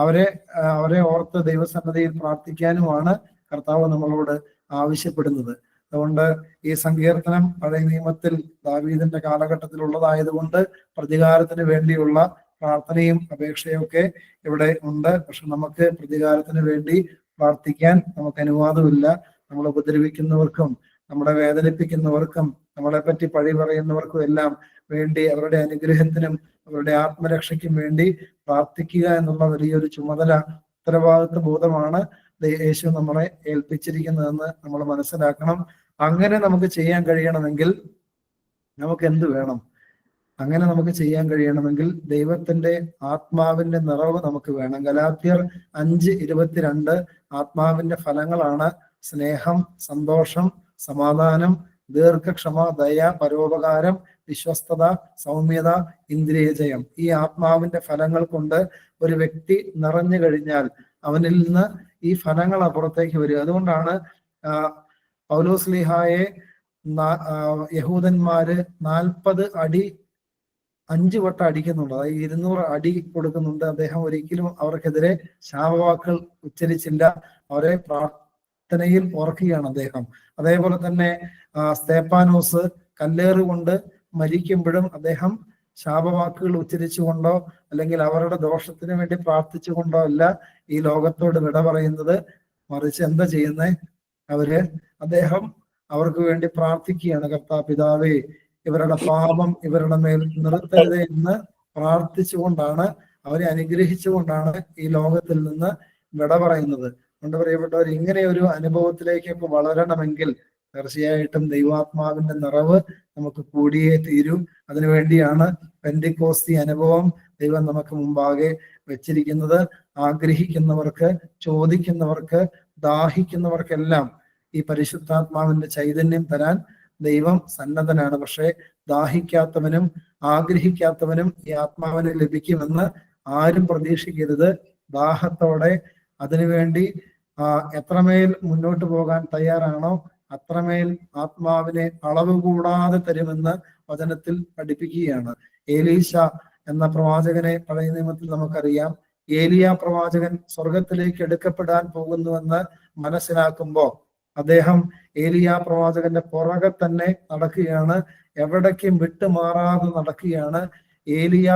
അവരെ ഓർത്ത് ദൈവസന്നിധിയിൽ പ്രാർത്ഥിക്കാനുമാണ് കർത്താവ് നമ്മളോട് ആവശ്യപ്പെടുന്നത്. അതുകൊണ്ട് ഈ സങ്കീർത്തനം പഴയ നിയമത്തിൽ ദാവീദിന്റെ കാലഘട്ടത്തിലുള്ളതായതുകൊണ്ട് പ്രതികാരത്തിന് വേണ്ടിയുള്ള പ്രാർത്ഥനയും അപേക്ഷയൊക്കെ ഇവിടെ ഉണ്ട്. പക്ഷെ നമുക്ക് പ്രതികാരത്തിന് വേണ്ടി പ്രാർത്ഥിക്കാൻ നമുക്ക് അനുവാദമില്ല. നമ്മൾ ഉപദ്രവിക്കുന്നവർക്കും നമ്മളെ വേദനിപ്പിക്കുന്നവർക്കും നമ്മളെ പറ്റി പഴി പറയുന്നവർക്കും എല്ലാം വേണ്ടി അവരുടെ അനുഗ്രഹത്തിനും അവരുടെ ആത്മരക്ഷയ്ക്കും വേണ്ടി പ്രാർത്ഥിക്കുക എന്നുള്ള വലിയൊരു ചുമതല, ഉത്തരവാദിത്വ ബോധമാണ് യേശു നമ്മളെ ഏൽപ്പിച്ചിരിക്കുന്നതെന്ന് നമ്മൾ മനസ്സിലാക്കണം. അങ്ങനെ നമുക്ക് ചെയ്യാൻ കഴിയണമെങ്കിൽ നമുക്ക് എന്ത് വേണം? അങ്ങനെ നമുക്ക് ചെയ്യാൻ കഴിയണമെങ്കിൽ ദൈവത്തിന്റെ ആത്മാവിന്റെ നിറവ് നമുക്ക് വേണം. ഗലാത്യർ 5:22 ആത്മാവിന്റെ ഫലങ്ങളാണ് സ്നേഹം, സന്തോഷം, സമാധാനം, ദീർഘക്ഷമ, ദയ, പരോപകാരം, വിശ്വസ്തത, സൗമ്യത, ഇന്ദ്രിയജയം. ഈ ആത്മാവിന്റെ ഫലങ്ങൾ കൊണ്ട് ഒരു വ്യക്തി നിറഞ്ഞു കഴിഞ്ഞാൽ അവനിൽ നിന്ന് ഈ ഫലങ്ങൾ അപ്പുറത്തേക്ക് വരും. അതുകൊണ്ടാണ് പൗലോസ്ലീഹായെ യഹൂദന്മാര് 40 അടി 5 വട്ടം അടിക്കുന്നുണ്ട്. അതായത് 200 അടി കൊടുക്കുന്നുണ്ട്. അദ്ദേഹം ഒരിക്കലും അവർക്കെതിരെ ശാപവാക്കുകൾ ഉച്ചരിച്ചില്ല. അവരെ പ്രാർത്ഥനയിൽ ഓർക്കുകയാണ് അദ്ദേഹം. അതേപോലെ തന്നെ സ്തേപ്പാനോസ് കല്ലേറ് കൊണ്ട് മരിക്കുമ്പോഴും അദ്ദേഹം ശാപവാക്കുകൾ ഉച്ചരിച്ചുകൊണ്ടോ അല്ലെങ്കിൽ അവരുടെ ദോഷത്തിന് വേണ്ടി പ്രാർത്ഥിച്ചുകൊണ്ടോ അല്ല ഈ ലോകത്തോട് വിട പറയുന്നത്. മറിച്ച് എന്താ ചെയ്യുന്നത്? അദ്ദേഹം അവർക്ക് വേണ്ടി പ്രാർത്ഥിക്കുകയാണ്. കർത്താപിതാവേ, ഇവരുടെ പാപം ഇവരുടെ മേൽ നിർത്തരുതേ എന്ന് പ്രാർത്ഥിച്ചുകൊണ്ടാണ്, അവരെ അനുഗ്രഹിച്ചുകൊണ്ടാണ് ഈ ലോകത്തിൽ നിന്ന് വിട പറയുന്നത്. അതുകൊണ്ട് പ്രിയപ്പെട്ടവർ, ഇങ്ങനെ ഒരു അനുഭവത്തിലേക്കൊക്കെ വളരണമെങ്കിൽ തീർച്ചയായിട്ടും ദൈവാത്മാവിന്റെ നിറവ് നമുക്ക് കൂടിയേ തീരൂ. അതിനുവേണ്ടിയാണ് പെന്തിക്കോസ്തി അനുഭവം ദൈവം നമുക്ക് മുമ്പാകെ വെച്ചിരിക്കുന്നത്. ആഗ്രഹിക്കുന്നവർക്ക്, ചോദിക്കുന്നവർക്ക്, ദാഹിക്കുന്നവർക്കെല്ലാം ഈ പരിശുദ്ധാത്മാവിന്റെ ചൈതന്യം തരാൻ ദൈവം സന്നദ്ധനാണ്. പക്ഷെ ദാഹിക്കാത്തവനും ആഗ്രഹിക്കാത്തവനും ഈ ആത്മാവിനെ ലഭിക്കുമെന്ന് ആരും പ്രതീക്ഷിക്കരുത്. ദാഹത്തോടെ അതിനുവേണ്ടി എത്രമേൽ മുന്നോട്ട് പോകാൻ തയ്യാറാണോ അത്രമേൽ ആത്മാവിനെ അളവ് കൂടാതെ തരുമെന്ന് വചനത്തിൽ പഠിപ്പിക്കുകയാണ്. ഏലീശ എന്ന പ്രവാചകനെ പഴയ നിയമത്തിൽ നമുക്കറിയാം. ഏലിയ പ്രവാചകൻ സ്വർഗത്തിലേക്ക് എടുക്കപ്പെടാൻ പോകുന്നുവെന്ന് മനസ്സിലാക്കുമ്പോൾ അദ്ദേഹം ഏലിയ പ്രവാചകന്റെ പുറകെ തന്നെ നടക്കുകയാണ്. എവിടേക്കും വിട്ടുമാറാതെ നടക്കുകയാണ്. ഏലിയ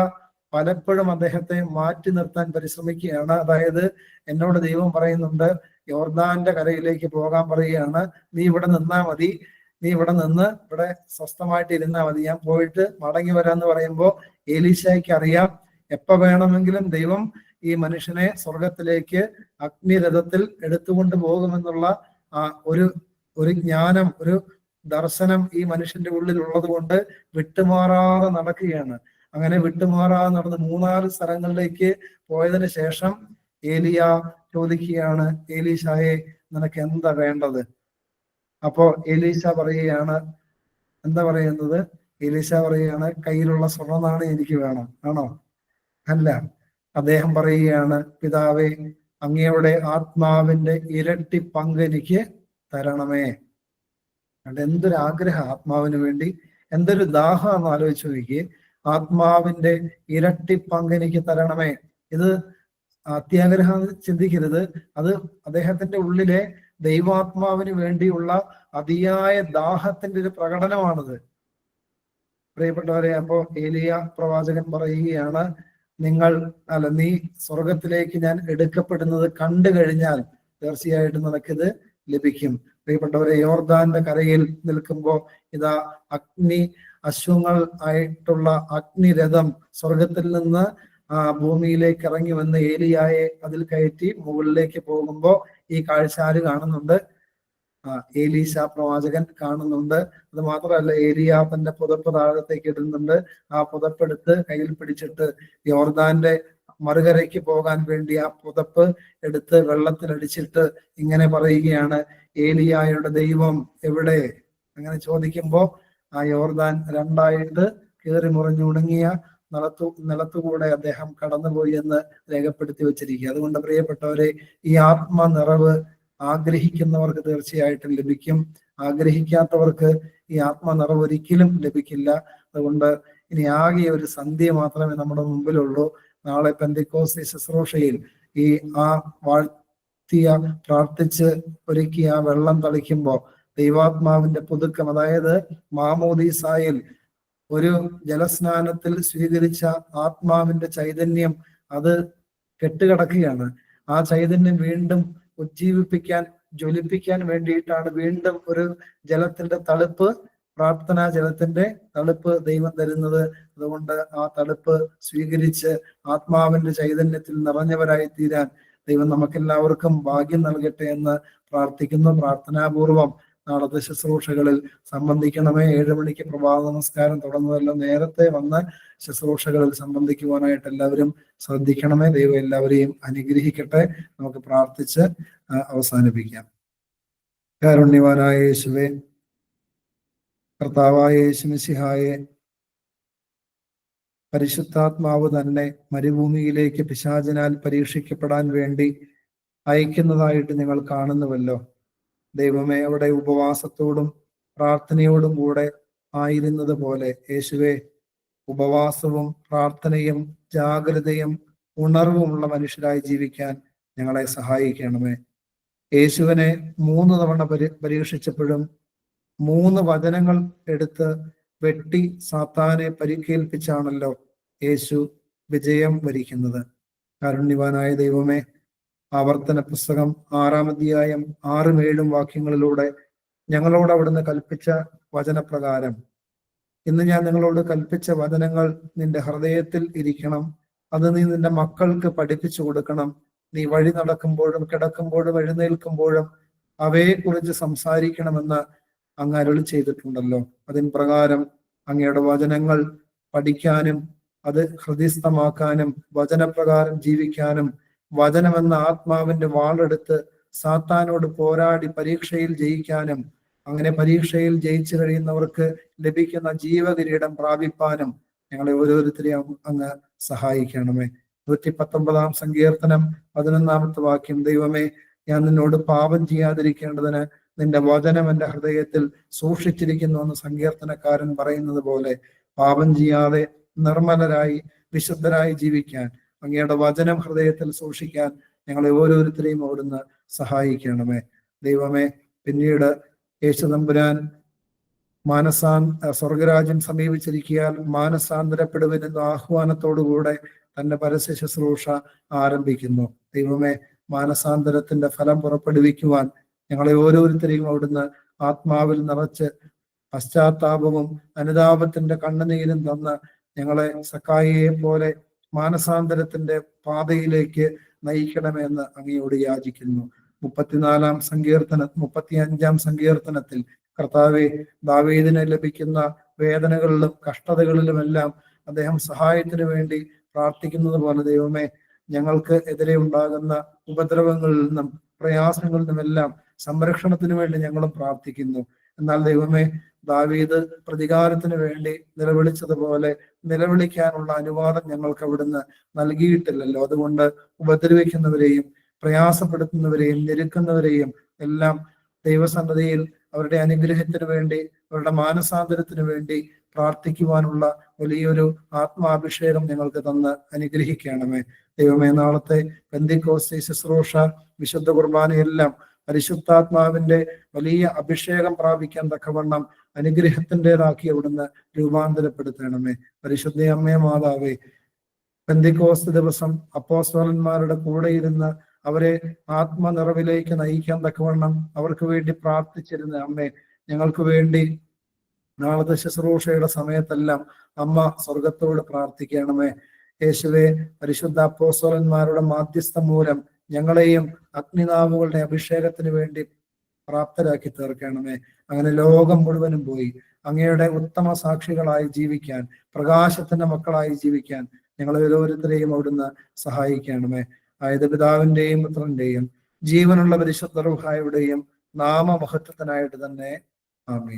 പലപ്പോഴും അദ്ദേഹത്തെ മാറ്റി നിർത്താൻ പരിശ്രമിക്കുകയാണ്. അതായത്, എന്നോട് ദൈവം പറയുന്നുണ്ട് യോർദാന്റെ കരയിലേക്ക് പോകാൻ പറയുകയാണ്. നീ ഇവിടെ നിന്നാ മതി, നീ ഇവിടെ നിന്ന് ഇവിടെ സ്വസ്ഥമായിട്ട് ഇരുന്നാ മതി, ഞാൻ പോയിട്ട് മടങ്ങി വരാന്ന് പറയുമ്പോൾ ഏലീശയ്ക്ക് അറിയാം എപ്പോ വേണമെങ്കിലും ദൈവം ഈ മനുഷ്യനെ സ്വർഗത്തിലേക്ക് അഗ്നിരഥത്തിൽ എടുത്തുകൊണ്ട് പോകുമെന്നുള്ള ഒരു ജ്ഞാനം, ഒരു ദർശനം ഈ മനുഷ്യന്റെ ഉള്ളിൽ ഉള്ളത് കൊണ്ട് വിട്ടുമാറാതെ നടക്കുകയാണ്. അങ്ങനെ വിട്ടുമാറാതെ നടന്ന് 3-4 സ്ഥലങ്ങളിലേക്ക് പോയതിനു ശേഷം ഏലിയ ചോദിക്കുകയാണ്, ഏലീശായെ നിനക്ക് എന്താ വേണ്ടത്? അപ്പോ ഏലീശ പറയുകയാണ്, എന്താ പറയുന്നത്? ഏലീശ പറയുകയാണ്, കയ്യിലുള്ള സ്വർണ്ണനാണയം എനിക്ക് വേണം. ആണോ? അല്ല. അദ്ദേഹം പറയുകയാണ്, പിതാവേ, അങ്ങയുടെ ആത്മാവിന്റെ ഇരട്ടി പങ്ക് എനിക്ക് തരണമേ. എന്തൊരു ആഗ്രഹം ആത്മാവിന് വേണ്ടി, എന്തൊരു ദാഹം എന്ന് ആലോചിച്ച് നോക്കിയേ. ആത്മാവിന്റെ ഇരട്ടി പങ്ക് എനിക്ക് തരണമേ. ഇത് അത്യാഗ്രഹം ചിന്തിക്കരുത്. അത് അദ്ദേഹത്തിന്റെ ഉള്ളിലെ ദൈവാത്മാവിന് വേണ്ടിയുള്ള അതിയായ ദാഹത്തിന്റെ ഒരു പ്രകടനമാണിത്, പ്രിയപ്പെട്ടവരെ. അപ്പോ ഏലിയ പ്രവാചകൻ പറയുകയാണ്, നീ സ്വർഗത്തിലേക്ക് ഞാൻ എടുക്കപ്പെടുന്നത് കണ്ടു കഴിഞ്ഞാൽ തീർച്ചയായിട്ടും നിനക്കിത് ലഭിക്കും. പ്രിയപ്പെട്ടവരെ, യോർദാന്റെ കരയിൽ നിൽക്കുമ്പോൾ ഇതാ അശ്വങ്ങൾ ആയിട്ടുള്ള അഗ്നിരഥം സ്വർഗത്തിൽ നിന്ന് ഭൂമിയിലേക്ക് ഇറങ്ങി വന്ന് ഏലിയായെ അതിൽ കയറ്റി മുകളിലേക്ക് പോകുമ്പോൾ ഈ കാഴ്ച ആര് കാണുന്നുണ്ട്? ഏലീശ പ്രവാചകൻ കാണുന്നുണ്ട്. അത് മാത്രമല്ല, ഏലിയ തന്റെ പുതപ്പ് താഴത്തേക്ക് ഇടുന്നുണ്ട്. ആ പുതപ്പെടുത്ത് കയ്യിൽ പിടിച്ചിട്ട് യോർദാന്റെ മറുകരയ്ക്ക് പോകാൻ വേണ്ടി ആ പുതപ്പ് എടുത്ത് വെള്ളത്തിലടിച്ചിട്ട് ഇങ്ങനെ പറയുകയാണ്, ഏലിയായുടെ ദൈവം എവിടെ? അങ്ങനെ ചോദിക്കുമ്പോ ആ യോർദാൻ 2 കീറി മുറിഞ്ഞുണങ്ങിയ നിലത്തുകൂടെ അദ്ദേഹം കടന്നുപോയി എന്ന് രേഖപ്പെടുത്തി വെച്ചിരിക്കുക. അതുകൊണ്ട് പ്രിയപ്പെട്ടവരെ, ഈ ആത്മ നിറവ് ആഗ്രഹിക്കുന്നവർക്ക് തീർച്ചയായിട്ടും ലഭിക്കും. ആഗ്രഹിക്കാത്തവർക്ക് ഈ ആത്മ നിറവ് ഒരിക്കലും ലഭിക്കില്ല. അതുകൊണ്ട് ഇനി ആകെ ഒരു സന്ധ്യ മാത്രമേ നമ്മുടെ മുമ്പിലുള്ളൂ. നാളെ പെന്തിക്കോസ്തി ശുശ്രൂഷയിൽ ഈ വാഴ്ത്തിയ പ്രാർത്ഥിച്ച് ഒരുക്കി ആ വെള്ളം തളിക്കുമ്പോൾ ദൈവാത്മാവിന്റെ പുതുക്കം, അതായത് മാമോദീസായിൽ ഒരു ജലസ്നാനത്തിൽ സ്വീകരിച്ച ആത്മാവിന്റെ ചൈതന്യം അത് കെട്ടുകിടക്കുകയാണ്. ആ ചൈതന്യം വീണ്ടും ഉജ്ജീവിപ്പിക്കാൻ, ജ്വലിപ്പിക്കാൻ വേണ്ടിയിട്ടാണ് വീണ്ടും ഒരു ജലത്തിന്റെ തളുപ്പ്, പ്രാർത്ഥനാ ജലത്തിന്റെ തളുപ്പ് ദൈവം തരുന്നത്. അതുകൊണ്ട് ആ തളുപ്പ് സ്വീകരിച്ച് ആത്മാവിന്റെ ചൈതന്യത്തിൽ നിറഞ്ഞവരായി തീരാൻ ദൈവം നമുക്കെല്ലാവർക്കും ഭാഗ്യം നൽകട്ടെ എന്ന് പ്രാർത്ഥിക്കുന്നു. പ്രാർത്ഥനാപൂർവം നാളത്തെ ശുശ്രൂഷകളിൽ സംബന്ധിക്കണമേ. 7 മണിക്ക് പ്രഭാത നമസ്കാരം തുടങ്ങുമല്ലോ. നേരത്തെ വന്ന് ശുശ്രൂഷകളിൽ സംബന്ധിക്കുവാനായിട്ട് എല്ലാവരും ശ്രദ്ധിക്കണമേ. ദൈവം എല്ലാവരെയും അനുഗ്രഹിക്കട്ടെ. നമുക്ക് പ്രാർത്ഥിച്ച് അവസാനിപ്പിക്കാം. കാരുണ്യവാനായ യേശുവേ, കർത്താവായ യേശു മിശിഹായെ, പരിശുദ്ധാത്മാവ് തന്നെ മരുഭൂമിയിലേക്ക് പിശാചിനാൽ പരീക്ഷിക്കപ്പെടാൻ വേണ്ടി അയക്കുന്നതായിട്ട് നിങ്ങൾ കാണുന്നുവല്ലോ. ദൈവമേ, അവിടെ ഉപവാസത്തോടും പ്രാർത്ഥനയോടും കൂടെ ആയിരുന്നത് പോലെ യേശുവേ, ഉപവാസവും പ്രാർത്ഥനയും ജാഗ്രതയും ഉണർവുമുള്ള മനുഷ്യരായി ജീവിക്കാൻ ഞങ്ങളെ സഹായിക്കണമേ. യേശുവിനെ 3 തവണ പരീക്ഷിച്ചപ്പോഴും 3 വചനങ്ങൾ എടുത്ത് വെട്ടി സാത്താനെ പരിക്കേൽപ്പിച്ചാണല്ലോ യേശു വിജയം വരിക്കുന്നത്. കാരുണ്യവാനായ ദൈവമേ, ആവർത്തന പുസ്തകം 6-ാം അധ്യായം 6-ഉം 7-ഉം വാക്യങ്ങളിലൂടെ ഞങ്ങളോട് അവിടുന്ന് കൽപ്പിച്ച വചനപ്രകാരം ഇന്ന് ഞാൻ നിങ്ങളോട് കൽപ്പിച്ച വചനങ്ങൾ നിന്റെ ഹൃദയത്തിൽ ഇരിക്കണം. അത് നീ നിന്റെ മക്കൾക്ക് പഠിപ്പിച്ചു കൊടുക്കണം. നീ വഴി നടക്കുമ്പോഴും കിടക്കുമ്പോഴും എഴുന്നേൽക്കുമ്പോഴും അവയെ കുറിച്ച് സംസാരിക്കണമെന്ന് അങ്ങ് അരുളി ചെയ്തിട്ടുണ്ടല്ലോ. അതിൻ പ്രകാരം അങ്ങയുടെ വചനങ്ങൾ പഠിക്കാനും അത് ഹൃദയസ്ഥമാക്കാനും വചനപ്രകാരം ജീവിക്കാനും വചനമെന്ന ആത്മാവിന്റെ വാളെടുത്ത് സാത്താനോട് പോരാടി പരീക്ഷയിൽ ജയിക്കാനും അങ്ങനെ പരീക്ഷയിൽ ജയിച്ചു കഴിയുന്നവർക്ക് ലഭിക്കുന്ന ജീവകിരീടം പ്രാപിപ്പാനും ഞങ്ങളെ ഓരോരുത്തരെയും അങ്ങ് സഹായിക്കണമേ. 119-ാം സങ്കീർത്തനം 11-ാമത്തെ വാക്യം, ദൈവമേ, ഞാൻ നിന്നോട് പാപം ചെയ്യാതിരിക്കേണ്ടതിന് നിന്റെ വചനം എന്റെ ഹൃദയത്തിൽ സൂക്ഷിച്ചിരിക്കുന്നു എന്ന് സങ്കീർത്തനക്കാരൻ പറയുന്നത് പോലെ പാപം ചെയ്യാതെ നിർമ്മലരായി വിശുദ്ധരായി ജീവിക്കാൻ അങ്ങയുടെ വചനം ഹൃദയത്തിൽ സൂക്ഷിക്കാൻ ഞങ്ങളെ ഓരോരുത്തരെയും അവിടുന്ന് സഹായിക്കണമേ. ദൈവമേ, പിന്നീട് യേശുതമ്പുരാൻ സ്വർഗരാജ്യം സമീപിച്ചിരിക്കാൻ മാനസാന്തരപ്പെടുവെന്ന ആഹ്വാനത്തോടുകൂടെ തന്റെ പരസ്യ ശുശ്രൂഷ ആരംഭിക്കുന്നു. ദൈവമേ, മാനസാന്തരത്തിന്റെ ഫലം പുറപ്പെടുവിക്കുവാൻ ഞങ്ങളെ ഓരോരുത്തരെയും അവിടുന്ന് ആത്മാവിൽ നിറച്ച് പശ്ചാത്താപവും അനുതാപത്തിന്റെ കണ്ണുനീരും തന്ന് ഞങ്ങളെ സക്കായിയെ പോലെ മാനസാന്തരത്തിന്റെ പാതയിലേക്ക് നയിക്കണമെന്ന് അങ്ങയോട് യാചിക്കുന്നു. 35-ാം സങ്കീർത്തനത്തിൽ കർത്താവെ, ദാവീദിന് ലഭിക്കുന്ന വേദനകളിലും കഷ്ടതകളിലുമെല്ലാം അദ്ദേഹം സഹായത്തിന് വേണ്ടി പ്രാർത്ഥിക്കുന്നത് പോലെ ദൈവമേ, ഞങ്ങൾക്ക് എതിരെ ഉണ്ടാകുന്ന ഉപദ്രവങ്ങളിൽ നിന്നും പ്രയാസങ്ങളിൽ നിന്നുമെല്ലാം സംരക്ഷണത്തിന് വേണ്ടി ഞങ്ങളും പ്രാർത്ഥിക്കുന്നു. എന്നാൽ ദൈവമേ, ദാവീദ് പ്രതികാരത്തിന് വേണ്ടി നിലവിളിച്ചതുപോലെ നിലവിളിക്കാനുള്ള അനുവാദം ഞങ്ങൾക്ക് അവിടുന്ന് നൽകിയിട്ടില്ലല്ലോ. അതുകൊണ്ട് ഉപദ്രവിക്കുന്നവരെയും പ്രയാസപ്പെടുത്തുന്നവരെയും ഞെരുക്കുന്നവരെയും എല്ലാം ദൈവസന്നദ്ധിയിൽ അവരുടെ അനുഗ്രഹത്തിന് വേണ്ടി അവരുടെ മാനസാന്തരത്തിന് വേണ്ടി പ്രാർത്ഥിക്കുവാനുള്ള വലിയൊരു ആത്മാഭിഷേകം ഞങ്ങൾക്ക് തന്ന് അനുഗ്രഹിക്കണമേ. ദൈവമേ, നാളത്തെ പെന്തിക്കോസ്തി ശുശ്രൂഷ വിശുദ്ധ കുർബാനയെല്ലാം പരിശുദ്ധാത്മാവിന്റെ വലിയ അഭിഷേകം പ്രാപിക്കാൻ തക്കവണ്ണം അനുഗ്രഹത്തിൻ്റെതാക്കി അവിടുന്ന് രൂപാന്തരപ്പെടുത്തണമേ. പരിശുദ്ധ അമ്മേ മാതാവേ, പെന്തിക്കോസ്ത് ദിവസം അപ്പോസ്തലന്മാരുടെ കൂടെ ഇരുന്ന് അവരെ ആത്മനിറവിലേക്ക് നയിക്കാൻ തക്കവണ്ണം അവർക്ക് വേണ്ടി പ്രാർത്ഥിച്ചിരുന്ന അമ്മേ, ഞങ്ങൾക്ക് വേണ്ടി നാളത്തെ ശുശ്രൂഷയുടെ സമയത്തെല്ലാം അമ്മ സ്വർഗത്തോട് പ്രാർത്ഥിക്കണമേ. യേശുവേ, പരിശുദ്ധ അപ്പോസ്തലന്മാരുടെ മാധ്യസ്ഥം മൂലം ഞങ്ങളെയും അഗ്നിനാവുകളുടെ അഭിഷേകത്തിന് വേണ്ടി പ്രാപ്തരാക്കി തീർക്കണമേ. അങ്ങനെ ലോകം മുഴുവനും പോയി അങ്ങയുടെ ഉത്തമ സാക്ഷികളായി ജീവിക്കാൻ, പ്രകാശത്തിന്റെ മക്കളായി ജീവിക്കാൻ ഞങ്ങളെ ഓരോരുത്തരെയും അവിടുന്ന് സഹായിക്കണമേ. ആയത് പിതാവിന്റെയും പുത്രന്റെയും ജീവനുള്ള പരിശുദ്ധ റൂഹായുടെയും നാമമഹത്വത്തിനായിട്ട് തന്നെ. ആമേൻ.